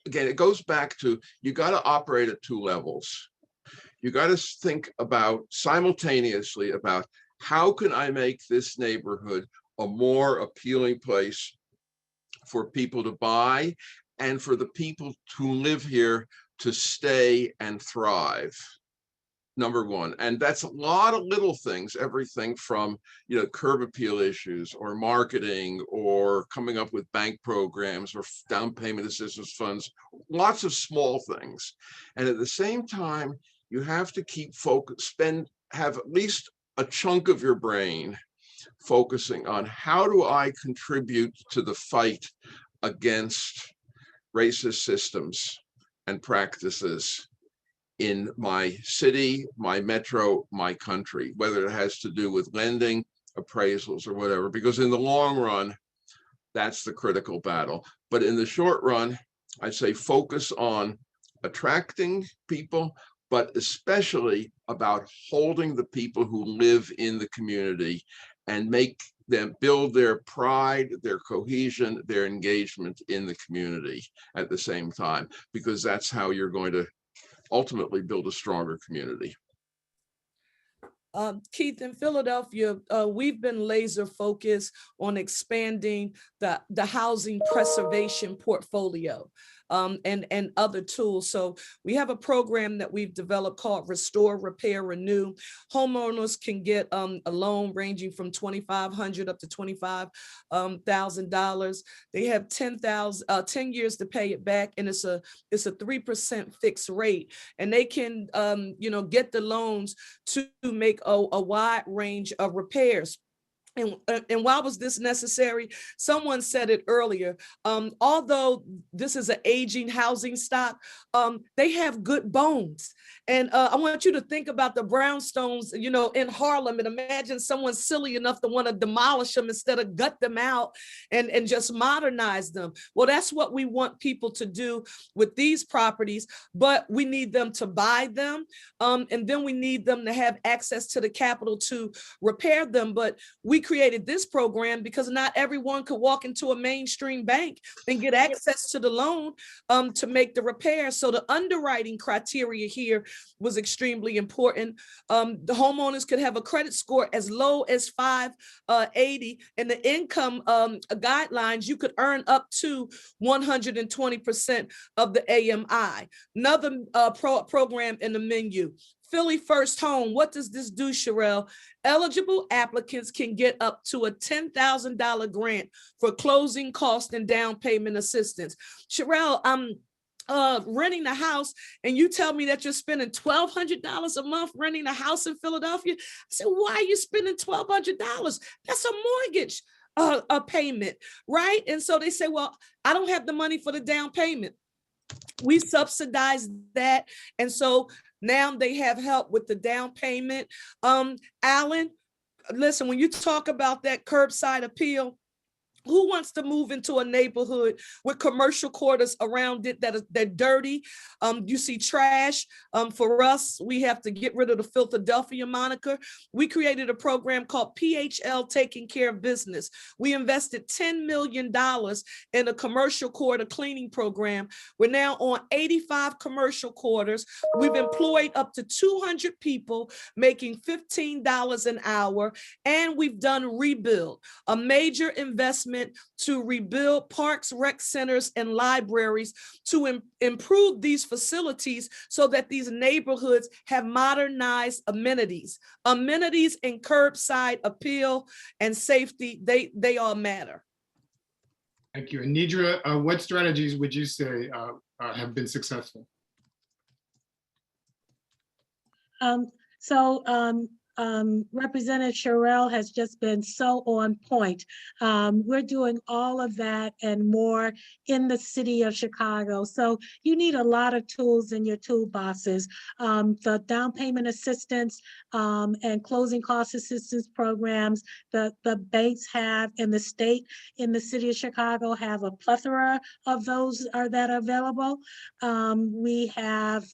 again, it goes back to, you got to operate at 2 levels. You got to think about simultaneously about how can I make this neighborhood a more appealing place for people to buy and for the people who live here to stay and thrive. Number one, and that's a lot of little things, everything from, you know, curb appeal issues or marketing or coming up with bank programs or down payment assistance funds, lots of small things. And at the same time, you have to keep have at least a chunk of your brain focusing on how do I contribute to the fight against racist systems and practices in my city, my metro, my country, whether it has to do with lending, appraisals, or whatever, because in the long run, that's the critical battle. But in the short run, I say focus on attracting people, but especially about holding the people who live in the community and make them build their pride, their cohesion, their engagement in the community at the same time, because that's how you're going to ultimately build a stronger community. Keith, in Philadelphia, we've been laser focused on expanding the housing preservation portfolio and other tools. So we have a program that we've developed called Restore, Repair, Renew. Homeowners can get a loan ranging from $2,500 up to $25,000. They have 10 years to pay it back, and it's a 3% fixed rate, and they can get the loans to make a wide range of repairs. And why was this necessary? Someone said it earlier. Although this is an aging housing stock, they have good bones. And I want you to think about the brownstones, in Harlem, and imagine someone silly enough to want to demolish them instead of gut them out and just modernize them. Well, that's what we want people to do with these properties, but we need them to buy them. And then we need them to have access to the capital to repair them. But we created this program because not everyone could walk into a mainstream bank and get access to the loan to make the repair. So the underwriting criteria here was extremely important. The homeowners could have a credit score as low as 580, and the income guidelines, you could earn up to 120% of the AMI. Another program in the menu, Philly First Home. What does this do, Sherelle? Eligible applicants can get up to a $10,000 grant for closing cost and down payment assistance. Sherelle, renting a house, and you tell me that you're spending $1,200 a month renting a house in Philadelphia. I said, why are you spending $1,200? That's a mortgage a payment, right? And so they say, well, I don't have the money for the down payment. We subsidize that. And so now they have help with the down payment. Alan, listen, when you talk about that curbside appeal, Who wants to move into a neighborhood with commercial quarters around it they're dirty? You see trash. For us, we have to get rid of the Philadelphia moniker. We created a program called PHL Taking Care of Business. We invested $10 million in a commercial quarter cleaning program. We're now on 85 commercial quarters. We've employed up to 200 people making $15 an hour, and we've done Rebuild, a major investment to rebuild parks, rec centers, and libraries to improve these facilities so that these neighborhoods have modernized amenities. Amenities and curbside appeal and safety, they all matter. Thank you. And Nidra, what strategies would you say have been successful? Representative Sherrill has just been so on point. We're doing all of that and more in the city of Chicago. So you need a lot of tools in your toolboxes. The down payment assistance and closing cost assistance programs the banks have, and the state in the city of Chicago have a plethora of those that are available. We have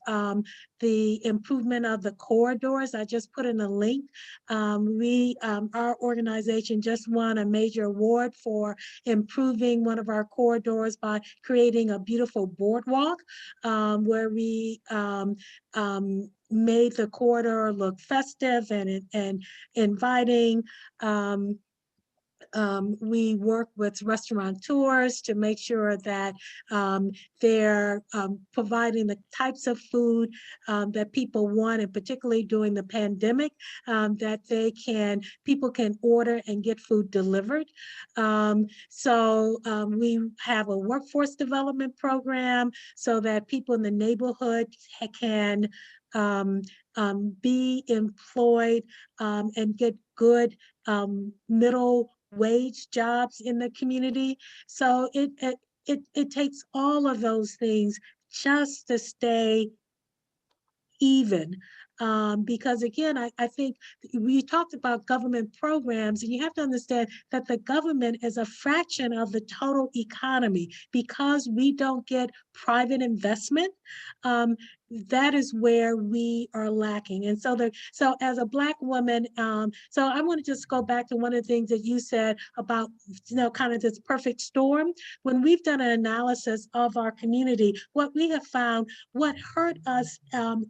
the improvement of the corridors. I just put in a link. Our organization just won a major award for improving one of our corridors by creating a beautiful boardwalk where we made the corridor look festive and inviting. We work with restaurateurs to make sure that they're providing the types of food that people want, and particularly during the pandemic, that people can order and get food delivered. We have a workforce development program so that people in the neighborhood can be employed and get good middle wage jobs in the community. So it takes all of those things just to stay even. Because again, I think we talked about government programs, and you have to understand that the government is a fraction of the total economy. Because we don't get private investment, that is where we are lacking. And so as a Black woman, so I want to just go back to one of the things that you said about, kind of this perfect storm. When we've done an analysis of our community, what we have found, what hurt us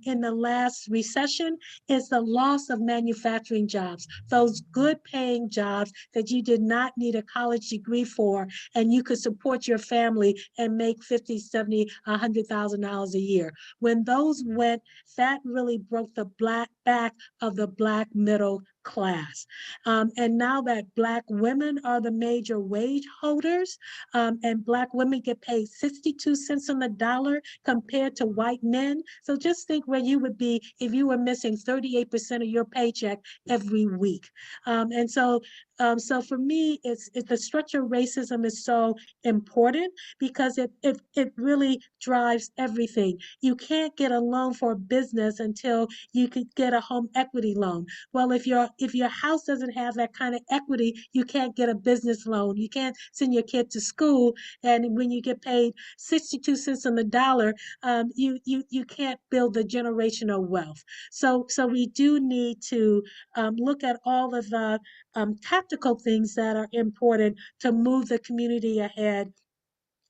in the last recession is the loss of manufacturing jobs, those good paying jobs that you did not need a college degree for, and you could support your family and make $50, $70, $100,000 a year. When those went, that really broke the back of the Black middle class. And now that Black women are the major wage holders, and Black women get paid 62 cents on the dollar compared to white men. So just think where you would be if you were missing 38% of your paycheck every week. So for me, it's the structural racism is so important because it really drives everything. You can't get a loan for a business until you could get a home equity loan. Well, if your house doesn't have that kind of equity, you can't get a business loan. You can't send your kid to school, and when you get paid 62 cents on the dollar, you can't build the generational wealth. So we do need to look at all of the tactical things that are important to move the community ahead,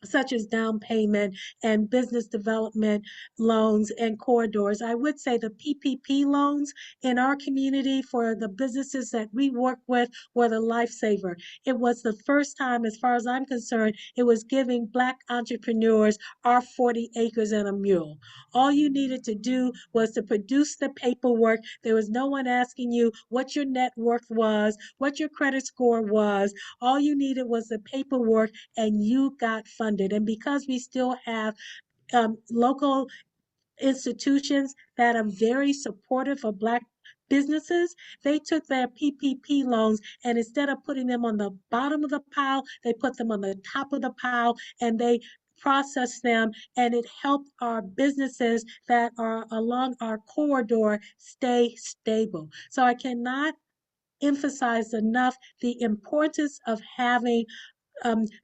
such as down payment and business development loans and corridors. I would say the PPP loans in our community for the businesses that we work with were the lifesaver. It was the first time, as far as I'm concerned, it was giving Black entrepreneurs our 40 acres and a mule. All you needed to do was to produce the paperwork. There was no one asking you what your net worth was, what your credit score was. All you needed was the paperwork, and you got funded. And because we still have local institutions that are very supportive of Black businesses, they took their PPP loans, and instead of putting them on the bottom of the pile, they put them on the top of the pile, and they processed them, and it helped our businesses that are along our corridor stay stable. So I cannot emphasize enough the importance of having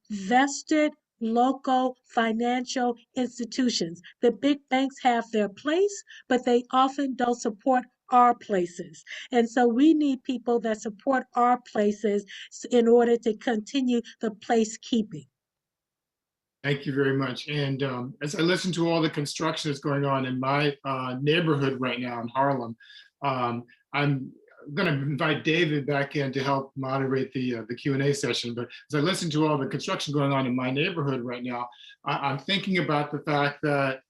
vested local financial institutions. The big banks have their place, but they often don't support our places. And so we need people that support our places in order to continue the place keeping. Thank you very much. And as I listen to all the construction that's going on in my neighborhood right now in Harlem, I'm going to invite David back in to help moderate the Q&A session. But as I listen to all the construction going on in my neighborhood right now, I'm thinking about the fact that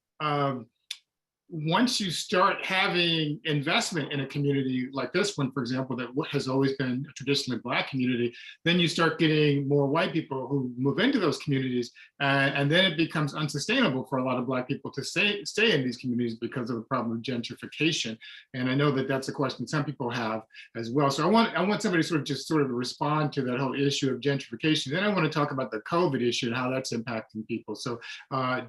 once you start having investment in a community like this one, for example, that has always been a traditionally Black community, then you start getting more white people who move into those communities. And then it becomes unsustainable for a lot of Black people to stay in these communities because of the problem of gentrification. And I know that that's a question some people have as well. So I want somebody to respond to that whole issue of gentrification. Then I want to talk about the COVID issue and how that's impacting people. So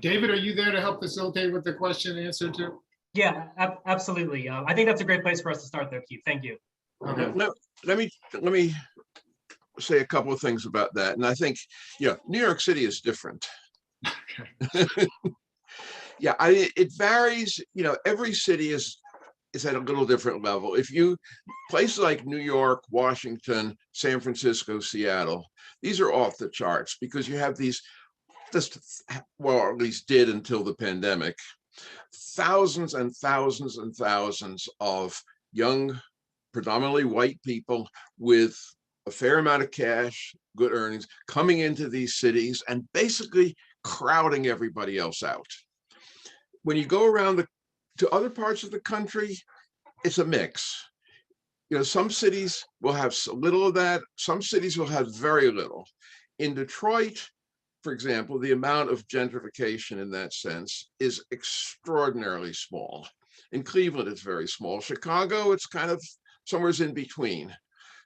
David, are you there to help facilitate with the question and answer to? Yeah, absolutely. I think that's a great place for us to start, though, Keith. Thank you. Okay. Let me say a couple of things about that. And I think, New York City is different. Okay. Yeah, it varies. Every city is at a little different level. Places like New York, Washington, San Francisco, Seattle, these are off the charts because you have these, or at least did until the pandemic, thousands and thousands and thousands of young, predominantly white people with a fair amount of cash, good earnings, coming into these cities and basically crowding everybody else out. When you go around to other parts of the country, it's a mix. Some cities will have a little of that. Some cities will have very little. In Detroit, for example, the amount of gentrification in that sense is extraordinarily small. In Cleveland, it's very small. Chicago, it's kind of somewhere in between.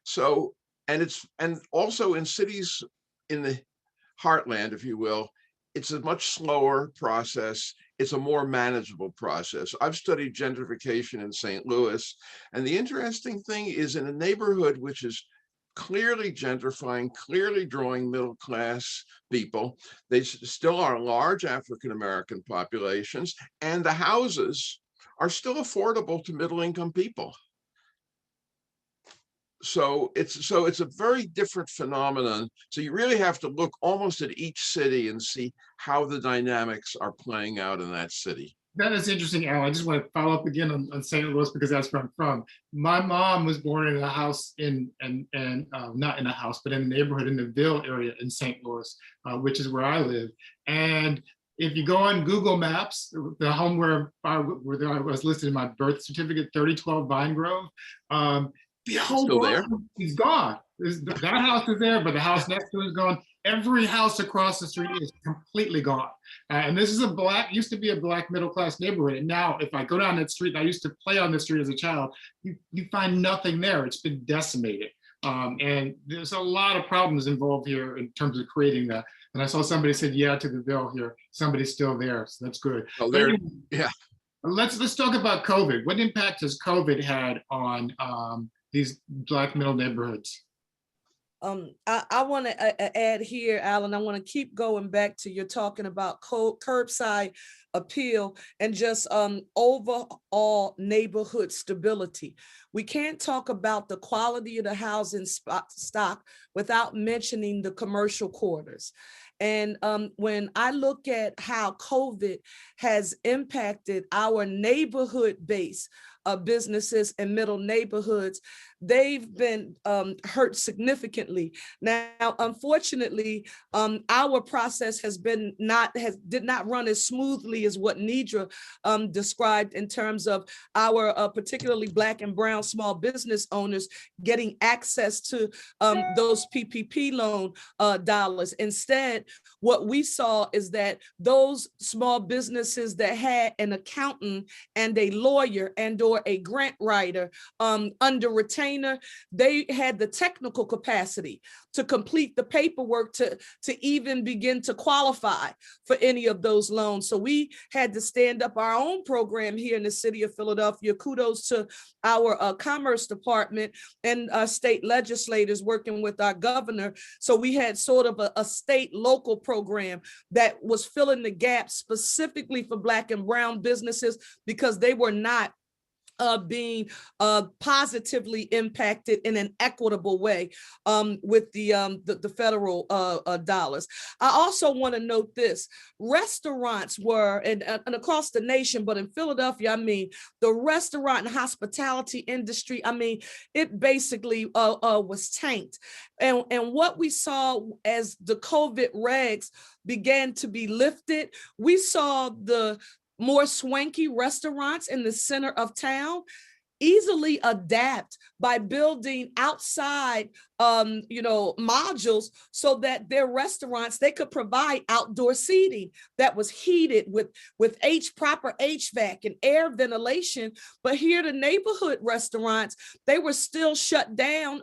So, and also in cities in the heartland, if you will, it's a much slower process. It's a more manageable process. I've studied gentrification in St. Louis, and the interesting thing is in a neighborhood which is clearly gentrifying, clearly drawing middle-class people. They still are large African-American populations, and the houses are still affordable to middle-income people. So it's a very different phenomenon. So you really have to look almost at each city and see how the dynamics are playing out in that city. That is interesting, Al. I just want to follow up again on St. Louis because that's where I'm from. My mom was born in a house not in a house, but in a neighborhood in the Ville area in St. Louis, which is where I live. And if you go on Google Maps, the home where I was listed in my birth certificate, 3012 Vine Grove, the whole block is gone. That house is there, but the house next to it is gone. Every house across the street is completely gone. And this is used to be a Black middle-class neighborhood. And now if I go down that street, I used to play on the street as a child, you find nothing there. It's been decimated. And there's a lot of problems involved here in terms of creating that. And I saw somebody said, yeah, to the Ville here. Somebody's still there, so that's good. Oh, there, yeah. Let's talk about COVID. What impact has COVID had on these Black middle neighborhoods? I want to add here, Alan, I want to keep going back to you're talking about curbside appeal and just overall neighborhood stability. We can't talk about the quality of the housing stock without mentioning the commercial quarters. And when I look at how COVID has impacted our neighborhood base of businesses in middle neighborhoods, they've been hurt significantly. Now, unfortunately, our process did not run as smoothly as what Nidra described in terms of our particularly Black and brown small business owners getting access to those PPP loan dollars. Instead, what we saw is that those small businesses that had an accountant and a lawyer and or for a grant writer under retainer, they had the technical capacity to complete the paperwork to even begin to qualify for any of those loans. So we had to stand up our own program here in the city of Philadelphia. Kudos to our Commerce Department and state legislators working with our governor. So we had sort of a state local program that was filling the gaps specifically for Black and brown businesses because they were not being positively impacted in an equitable way with the federal dollars. I also want to note this: restaurants were, and across the nation, but in Philadelphia, I mean, the restaurant and hospitality industry, I mean, it basically was tanked. And what we saw as the COVID regs began to be lifted, we saw the more swanky restaurants in the center of town easily adapt by building outside modules so that their restaurants, they could provide outdoor seating that was heated with proper HVAC and air ventilation. But here the neighborhood restaurants, they were still shut down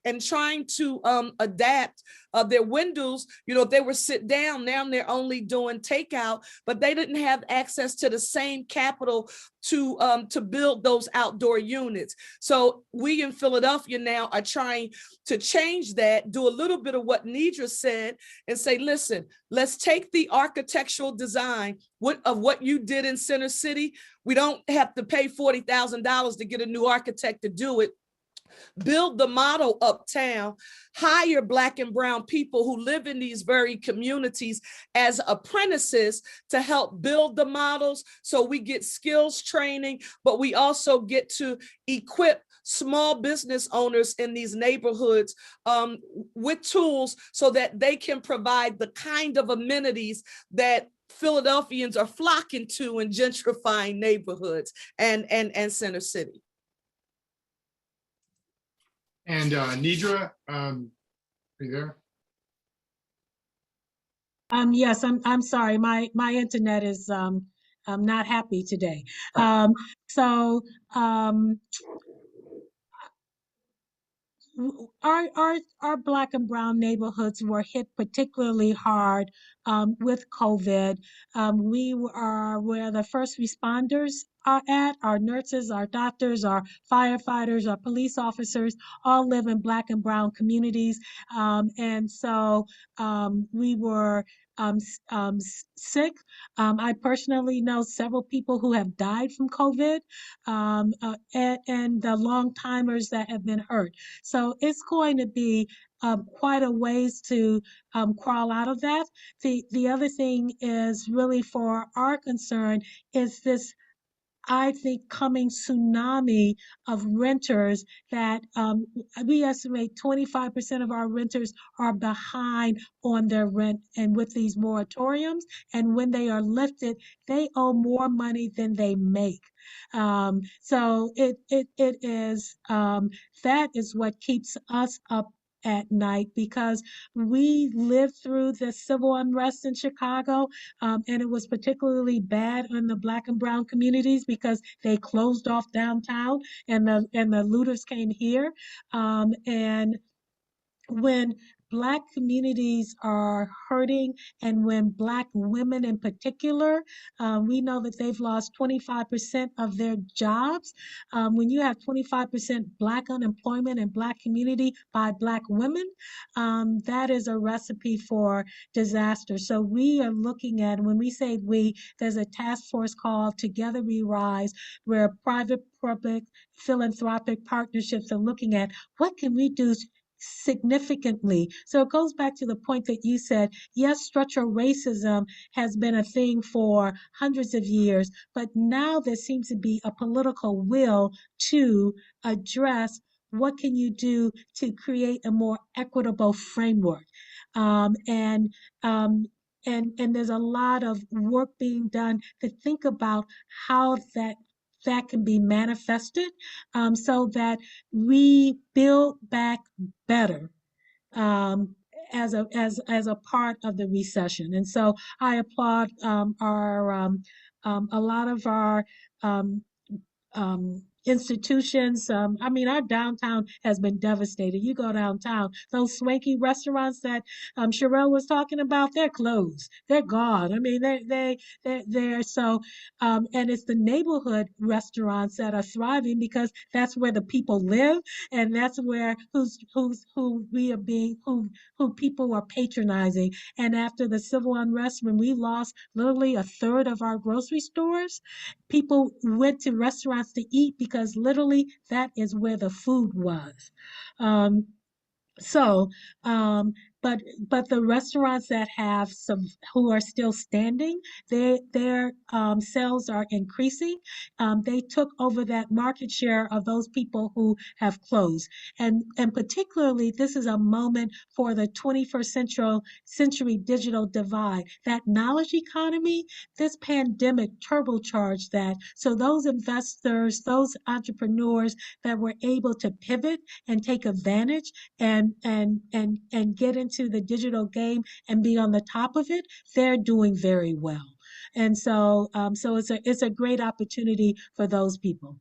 and trying to adapt their windows. They were sit down. Now they're only doing takeout, but they didn't have access to the same capital to build those outdoor units. So we in Philadelphia now are trying to change that, do a little bit of what Nidra said and say, listen, let's take the architectural design of what you did in Center City. We don't have to pay $40,000 to get a new architect to do it. Build the model uptown, hire Black and brown people who live in these very communities as apprentices to help build the models. So we get skills training, but we also get to equip small business owners in these neighborhoods with tools so that they can provide the kind of amenities that Philadelphians are flocking to in gentrifying neighborhoods and Center City. And Nidra, are you there? Yes, I'm sorry. My internet is not happy today. Our Black and brown neighborhoods were hit particularly hard with COVID. We are where the first responders are at. Our nurses, our doctors, our firefighters, our police officers all live in Black and brown communities. And so we were sick. I personally know several people who have died from COVID and the long timers that have been hurt. So it's going to be quite a ways to crawl out of that. The other thing is really for our concern is this, I think, coming tsunami of renters that we estimate 25% of our renters are behind on their rent and with these moratoriums. And when they are lifted, they owe more money than they make. So it is, that is what keeps us up at night, because we lived through the civil unrest in Chicago, and it was particularly bad in the Black and brown communities because they closed off downtown and the looters came here. And when Black communities are hurting, and when Black women in particular, we know that they've lost 25% of their jobs. When you have 25% Black unemployment in Black community by Black women, that is a recipe for disaster. So we are looking at, when we say we, there's a task force called Together We Rise, where private, public, philanthropic partnerships are looking at what can we do significantly. So it goes back to the point that you said, yes, structural racism has been a thing for hundreds of years, but now there seems to be a political will to address what can you do to create a more equitable framework. And there's a lot of work being done to think about how that can be manifested, so that we build back better as a part of the recession. And so I applaud a lot of our institutions. I mean, our downtown has been devastated. You go downtown, those swanky restaurants that Sherelle was talking about, they're closed. They're gone. I mean, they're so, and it's the neighborhood restaurants that are thriving because that's where the people live, and that's where who we are being, who people are patronizing. And after the civil unrest, when we lost literally a third of our grocery stores, people went to restaurants to eat because literally that is where the food was. Um, so, um, but the restaurants that have some who are still standing, their sales are increasing. They took over that market share of those people who have closed, and particularly this is a moment for the 21st century digital divide. That knowledge economy, this pandemic turbocharged that. So those investors, those entrepreneurs that were able to pivot and take advantage and get into the digital game and be on the top of it, they're doing very well. And so so it's a great opportunity for those people.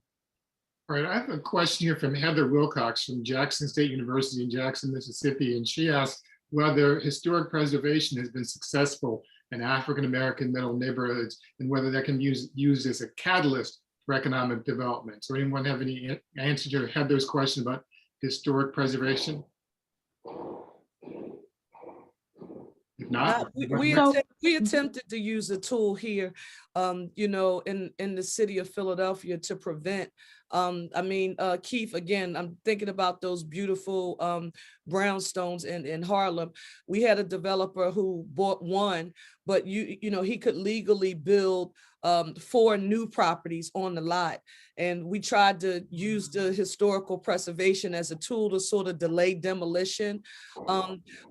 All right, I have a question here from Heather Wilcox from Jackson State University in Jackson, Mississippi, and she asked whether historic preservation has been successful in African-American middle neighborhoods and whether that can be used as a catalyst for economic development. So anyone have any answer to Heather's question about historic preservation? If not, we attempted to use a tool here, you know, in the city of Philadelphia to prevent. I mean, Keith, again, I'm thinking about those beautiful brownstones in Harlem. We had a developer who bought one, but you know, he could legally build 4 new properties on the lot. And we tried to use the historical preservation as a tool to sort of delay demolition.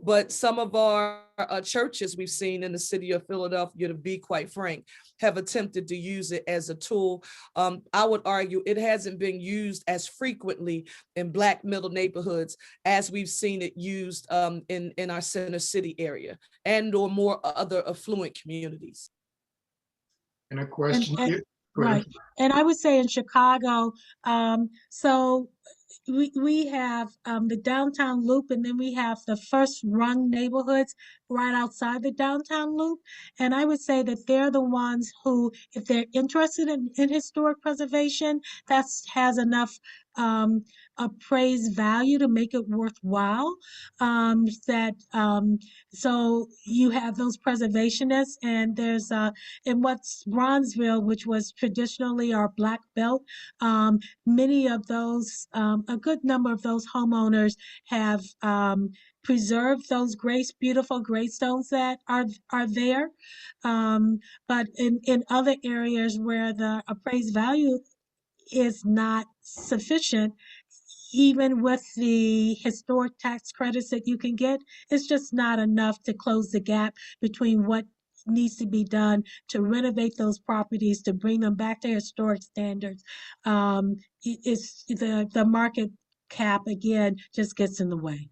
But some of our churches we've seen in the city of Philadelphia, to be quite frank, have attempted to use it as a tool. I would argue it hasn't been used as frequently in Black middle neighborhoods as we've seen it used in our center city area and or more other affluent communities. And a question here. Right. And I would say in Chicago, so we have the downtown loop, and then we have the first rung neighborhoods right outside the downtown loop. And I would say that they're the ones who, if they're interested in historic preservation, that has enough appraised value to make it worthwhile. So you have those preservationists, and there's in what's Bronzeville, which was traditionally our Black belt, many of those, a good number of those homeowners have preserved those beautiful gravestones that are there. But in other areas where the appraised value is not sufficient, even with the historic tax credits that you can get, it's just not enough to close the gap between what needs to be done to renovate those properties, to bring them back to historic standards. It's the market cap, again, just gets in the way.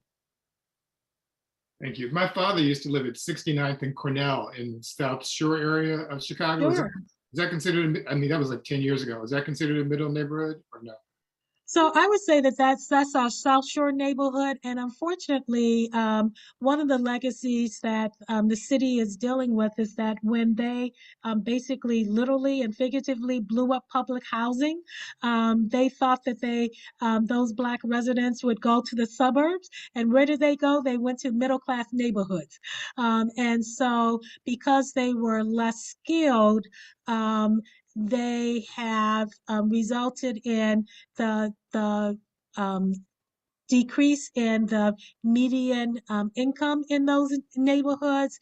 Thank you. My father used to live at 69th and Cornell in South Shore area of Chicago. Sure. Is that considered, I mean, that was like 10 years ago. Is that considered a middle neighborhood or no? So I would say that that's our South Shore neighborhood, and unfortunately, one of the legacies that the city is dealing with is that when they basically, literally and figuratively blew up public housing, they thought that those Black residents would go to the suburbs, and where did they go? They went to middle class neighborhoods, and so because they were less skilled, they have resulted in the decrease in the median income in those neighborhoods.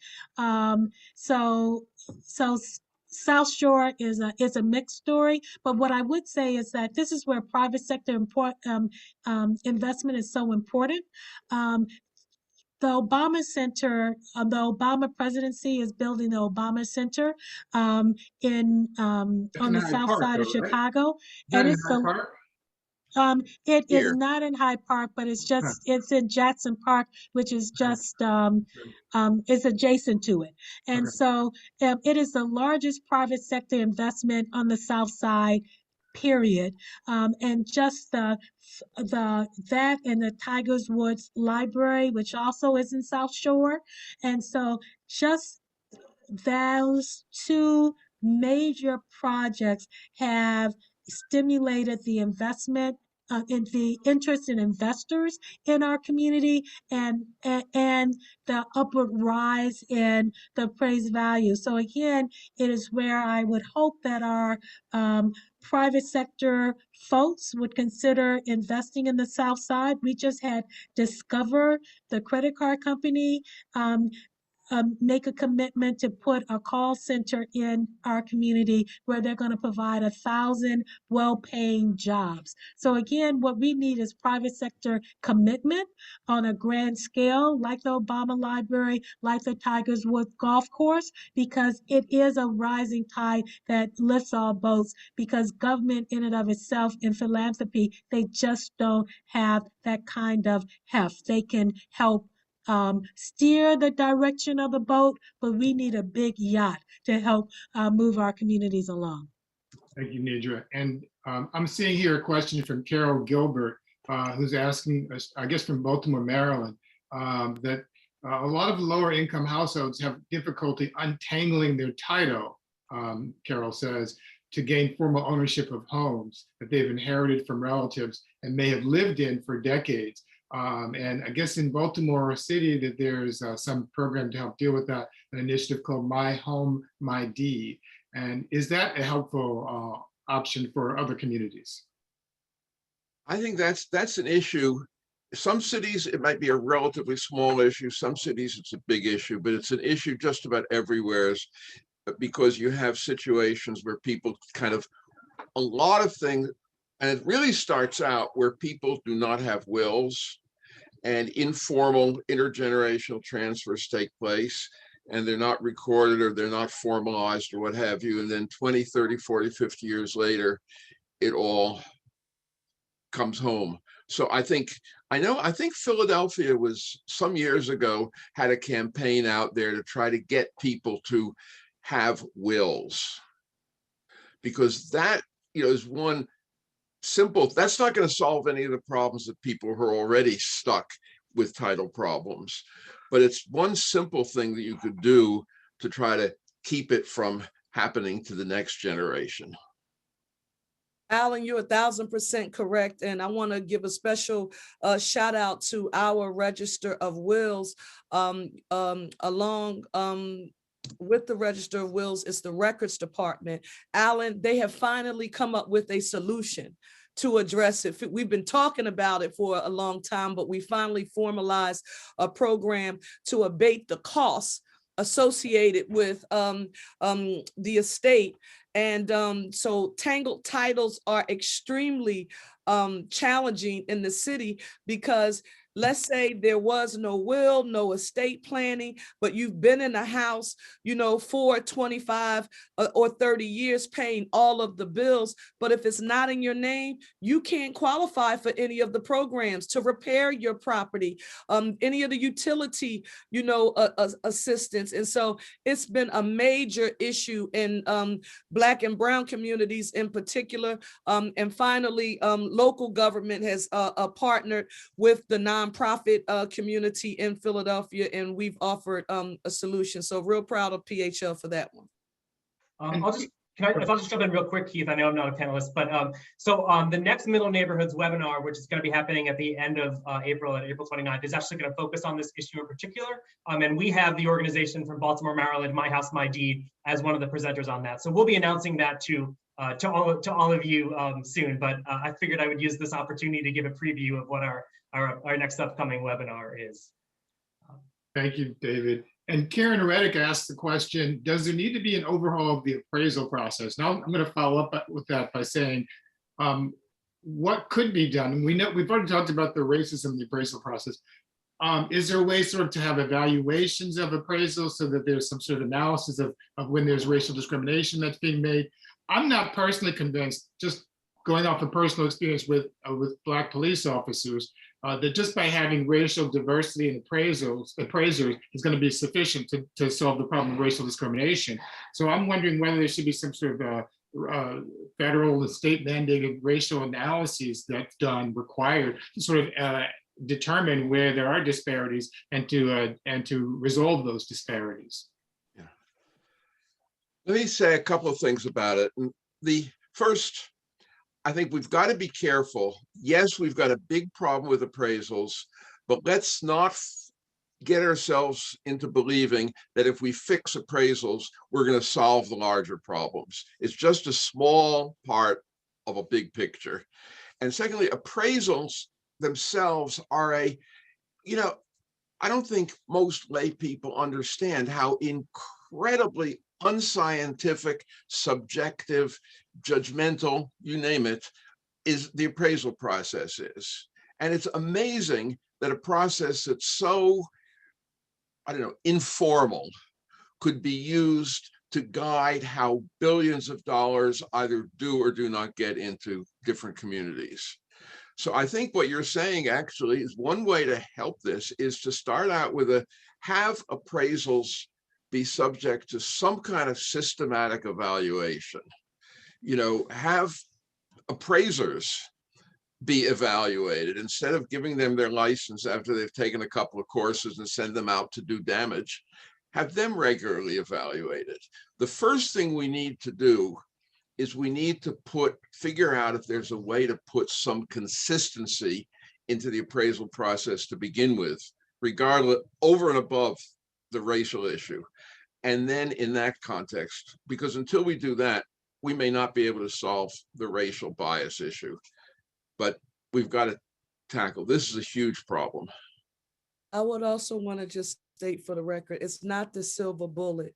So South Shore is a mixed story, but what I would say is that this is where private sector investment is so important. The Obama Center, the Obama presidency is building the Obama Center on the south side of Chicago, and it's it is not in Hyde Park, but it's in Jackson Park, which is just it's adjacent to it. And so it is the largest private sector investment on the south side, period. And just that and the Tigers Woods Library, which also is in South Shore. And so just those two major projects have stimulated the investment in the interest in investors in our community and the upward rise in the appraised value. So again, it is where I would hope that our private sector folks would consider investing in the South Side. We just had Discover, the credit card company, make a commitment to put a call center in our community where they're going to provide 1,000 well-paying jobs. So again, what we need is private sector commitment on a grand scale, like the Obama Library, like the Tigers Woods Golf Course, because it is a rising tide that lifts all boats, because government in and of itself and philanthropy, they just don't have that kind of heft. They can help steer the direction of the boat, but we need a big yacht to help move our communities along. Thank you, Nidra. And I'm seeing here a question from Carol Gilbert, who's asking us, I guess from Baltimore, Maryland, that a lot of lower income households have difficulty untangling their title, Carol says, to gain formal ownership of homes that they've inherited from relatives and may have lived in for decades. And I guess in Baltimore City that there's some program to help deal with that, an initiative called My Home, My Deed. And is that a helpful option for other communities? I think that's an issue. Some cities, it might be a relatively small issue. Some cities, it's a big issue, but it's an issue just about everywhere, because you have situations where people kind of, a lot of things, and it really starts out where people do not have wills and informal intergenerational transfers take place, and they're not recorded or they're not formalized or what have you. And then 20, 30, 40, 50 years later, it all comes home. So I think Philadelphia was some years ago had a campaign out there to try to get people to have wills, because that, is one simple, that's not going to solve any of the problems that people who are already stuck with title problems, but it's one simple thing that you could do to try to keep it from happening to the next generation. Alan, you're 1,000% correct. And I want to give a special shout out to our Register of Wills. Along with the Register of Wills, it's the Records Department. Alan, they have finally come up with a solution to address it. We've been talking about it for a long time, but we finally formalized a program to abate the costs associated with the estate. And so tangled titles are extremely challenging in the city, because let's say there was no will, no estate planning, but you've been in a house, for 25 or 30 years paying all of the bills. But if it's not in your name, you can't qualify for any of the programs to repair your property, any of the utility, assistance. And so it's been a major issue in Black and Brown communities in particular. And finally, local government has partnered with the nonprofit community in Philadelphia, and we've offered a solution. So real proud of PHL for that one. I'll just jump in real quick, Keith. I know I'm not a panelist, but the next Middle Neighborhoods webinar, which is going to be happening at the end of April, at April 29th, is actually going to focus on this issue in particular. And we have the organization from Baltimore, Maryland, My House, My Deed, as one of the presenters on that. So we'll be announcing that to all of you soon. But I figured I would use this opportunity to give a preview of what our next upcoming webinar is. Thank you, David. And Karen Reddick asked the question, does there need to be an overhaul of the appraisal process? Now, I'm going to follow up with that by saying, what could be done? And we've already talked about the racism in the appraisal process. Is there a way sort of to have evaluations of appraisals so that there's some sort of analysis of when there's racial discrimination that's being made? I'm not personally convinced, just going off of personal experience with Black police officers, that just by having racial diversity in appraisers is going to be sufficient to solve the problem of racial discrimination. So I'm wondering whether there should be some sort of federal and state mandated racial analyses that's done required to sort of determine where there are disparities and to resolve those disparities. Let me say a couple of things about it. And the first, I think we've got to be careful. Yes, we've got a big problem with appraisals, but let's not get ourselves into believing that if we fix appraisals, we're going to solve the larger problems. It's just a small part of a big picture. And secondly, appraisals themselves are I don't think most lay people understand how incredibly unscientific, subjective, judgmental, you name it, is the appraisal process is. And it's amazing that a process that's so, informal could be used to guide how billions of dollars either do or do not get into different communities. So I think what you're saying actually is one way to help this is to start out with have appraisals be subject to some kind of systematic evaluation. Have appraisers be evaluated instead of giving them their license after they've taken a couple of courses and send them out to do damage. Have them regularly evaluated. The first thing we need to do is we need to figure out if there's a way to put some consistency into the appraisal process to begin with, regardless, over and above the racial issue. And then in that context, because until we do that, we may not be able to solve the racial bias issue, but we've got to tackle. This is a huge problem. I would also want to just state for the record, it's not the silver bullet.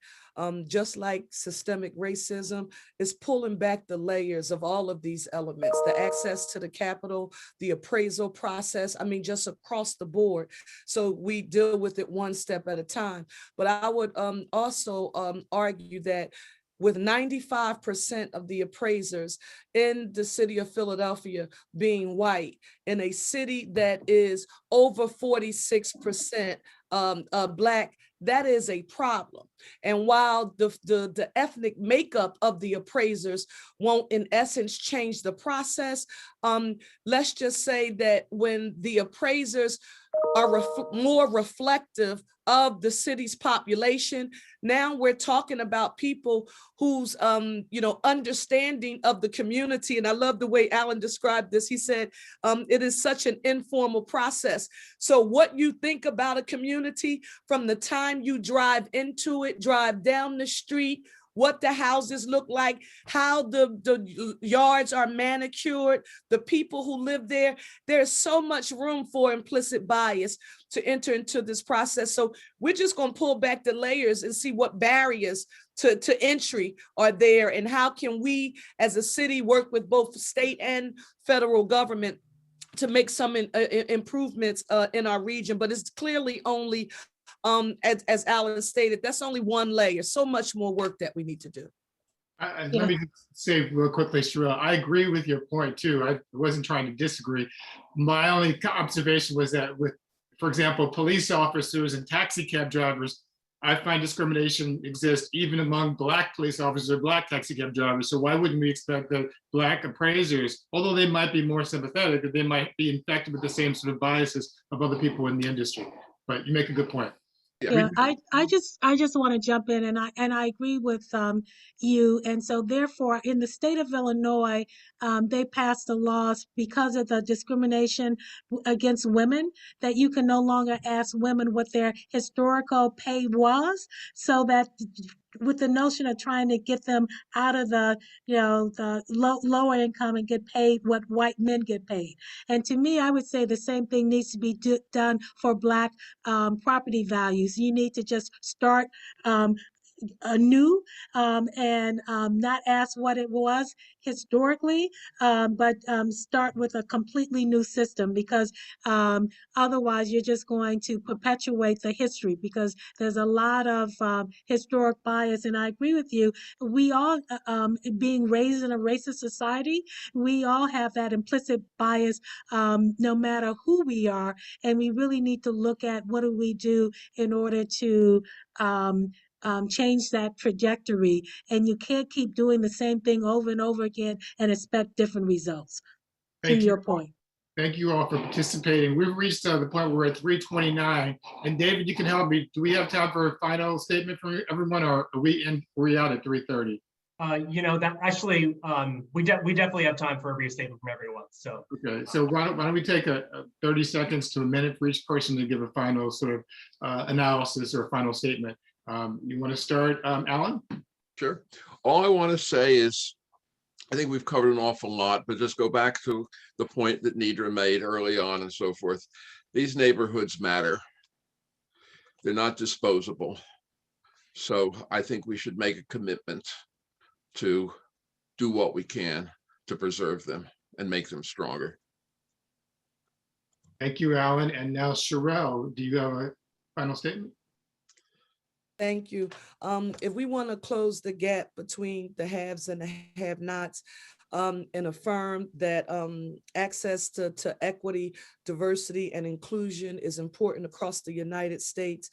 Just like systemic racism, is pulling back the layers of all of these elements, the access to the capital, the appraisal process, just across the board. So we deal with it one step at a time. But I would also argue that with 95% of the appraisers in the city of Philadelphia being white, in a city that is over 46% Black, that is a problem. And while the ethnic makeup of the appraisers won't in essence change the process, let's just say that when the appraisers are more reflective of the city's population, now we're talking about people whose understanding of the community, and I love the way Alan described this. He said it is such an informal process. So what you think about a community from the time you drive into it, drive down the street, what the houses look like, how the yards are manicured, the people who live there. There's so much room for implicit bias to enter into this process. So we're just going to pull back the layers and see what barriers to entry are there, and how can we as a city work with both state and federal government to make some improvements in our region. But it's clearly only as Alan stated, that's only one layer. So much more work that we need to do. Let me say real quickly, Sherelle, I agree with your point too. I wasn't trying to disagree. My only observation was that with, for example, police officers and taxi cab drivers, I find discrimination exists even among Black police officers or Black taxi cab drivers. So why wouldn't we expect that Black appraisers, although they might be more sympathetic, that they might be infected with the same sort of biases of other people in the industry? But you make a good point. Yeah, I just want to jump in, and I agree with you. And so therefore, in the state of Illinois, they passed the laws because of the discrimination against women, that you can no longer ask women what their historical pay was, so that with the notion of trying to get them out of the lower income and get paid what white men get paid. And to me, I would say the same thing needs to be done for Black property values. You need to just start anew and not ask what it was historically, but start with a completely new system, because otherwise you're just going to perpetuate the history, because there's a lot of historic bias. And I agree with you. We all, being raised in a racist society, we all have that implicit bias no matter who we are. And we really need to look at what do we do in order to change that trajectory. And you can't keep doing the same thing over and over again and expect different results, to Thank you. your point. Thank you all for participating. We've reached the point where we're at 3:29. And David, you can help me. Do we have time for a final statement from everyone, or are we out at 3:30? That actually, we definitely have time for a brief statement from everyone. So, Okay, so why don't we take a 30 seconds to a minute for each person to give a final sort of analysis or a final statement. You want to start, Alan? Sure. All I want to say is, I think we've covered an awful lot, but just go back to the point that Nidra made early on and so forth. These neighborhoods matter. They're not disposable. So I think we should make a commitment to do what we can to preserve them and make them stronger. Thank you, Alan. And now Sherelle, do you have a final statement? Thank you. If we want to close the gap between the haves and the have-nots, and affirm that access to equity, diversity, and inclusion is important across the United States,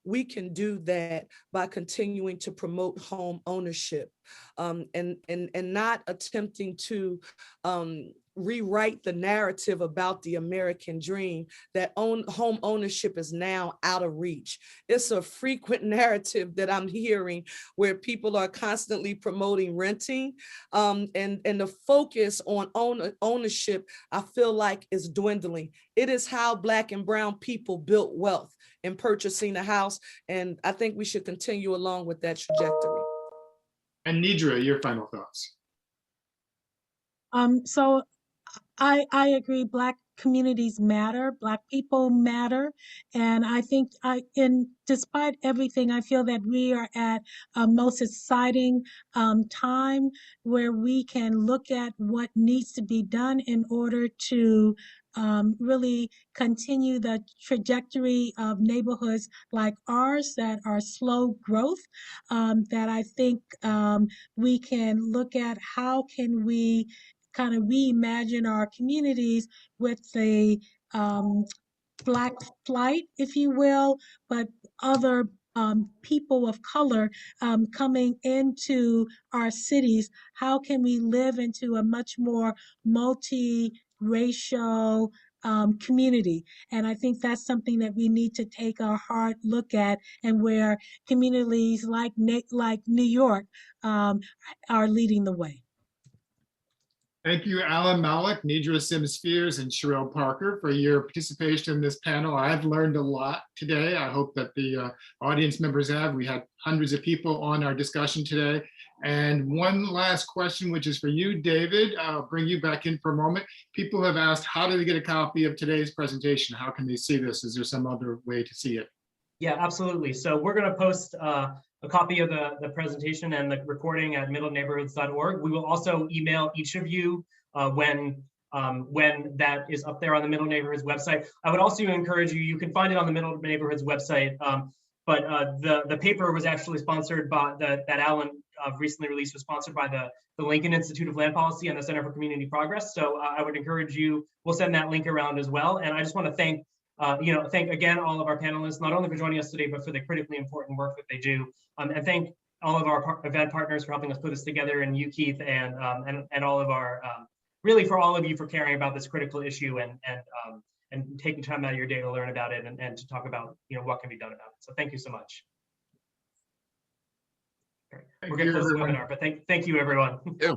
we can do that by continuing to promote home ownership, and not attempting to rewrite the narrative about the American dream that home ownership is now out of reach. It's a frequent narrative that I'm hearing where people are constantly promoting renting, and the focus on ownership, I feel like, is dwindling. It is how Black and brown people built wealth in purchasing a house, and I think we should continue along with that trajectory. And Nidra, your final thoughts. So I agree, Black communities matter, Black people matter. And I think despite everything, I feel that we are at a most exciting time where we can look at what needs to be done in order to really continue the trajectory of neighborhoods like ours that are slow growth, that I think we can look at how can we kind of reimagine our communities with the Black flight, if you will, but other people of color coming into our cities. How can we live into a much more multi-racial community? And I think that's something that we need to take a hard look at, and where communities like New York are leading the way. Thank you, Alan Malik, Nidra Sims-Fears, and Sherelle Parker for your participation in this panel. I've learned a lot today. I hope that the audience members have. We had hundreds of people on our discussion today. And one last question, which is for you, David. I'll bring you back in for a moment. People have asked, how do they get a copy of today's presentation? How can they see this? Is there some other way to see it? yeah, absolutely. So we're going to post a copy of the presentation and the recording at middleneighborhoods.org. We will also email each of you when that is up there on the Middle Neighborhoods website. I would also encourage you, you can find it on the Middle Neighborhoods website, but the paper was actually sponsored by, that Alan recently released, was sponsored by the Lincoln Institute of Land Policy and the Center for Community Progress. So I would encourage you, we'll send that link around as well. And I just want to thank again all of our panelists, not only for joining us today, but for the critically important work that they do. And thank all of our event partners for helping us put this together, and you, Keith, and all of our, really for all of you for caring about this critical issue and taking time out of your day to learn about it and to talk about what can be done about it. So thank you so much. We're getting close to the webinar, but thank you, everyone. Yeah.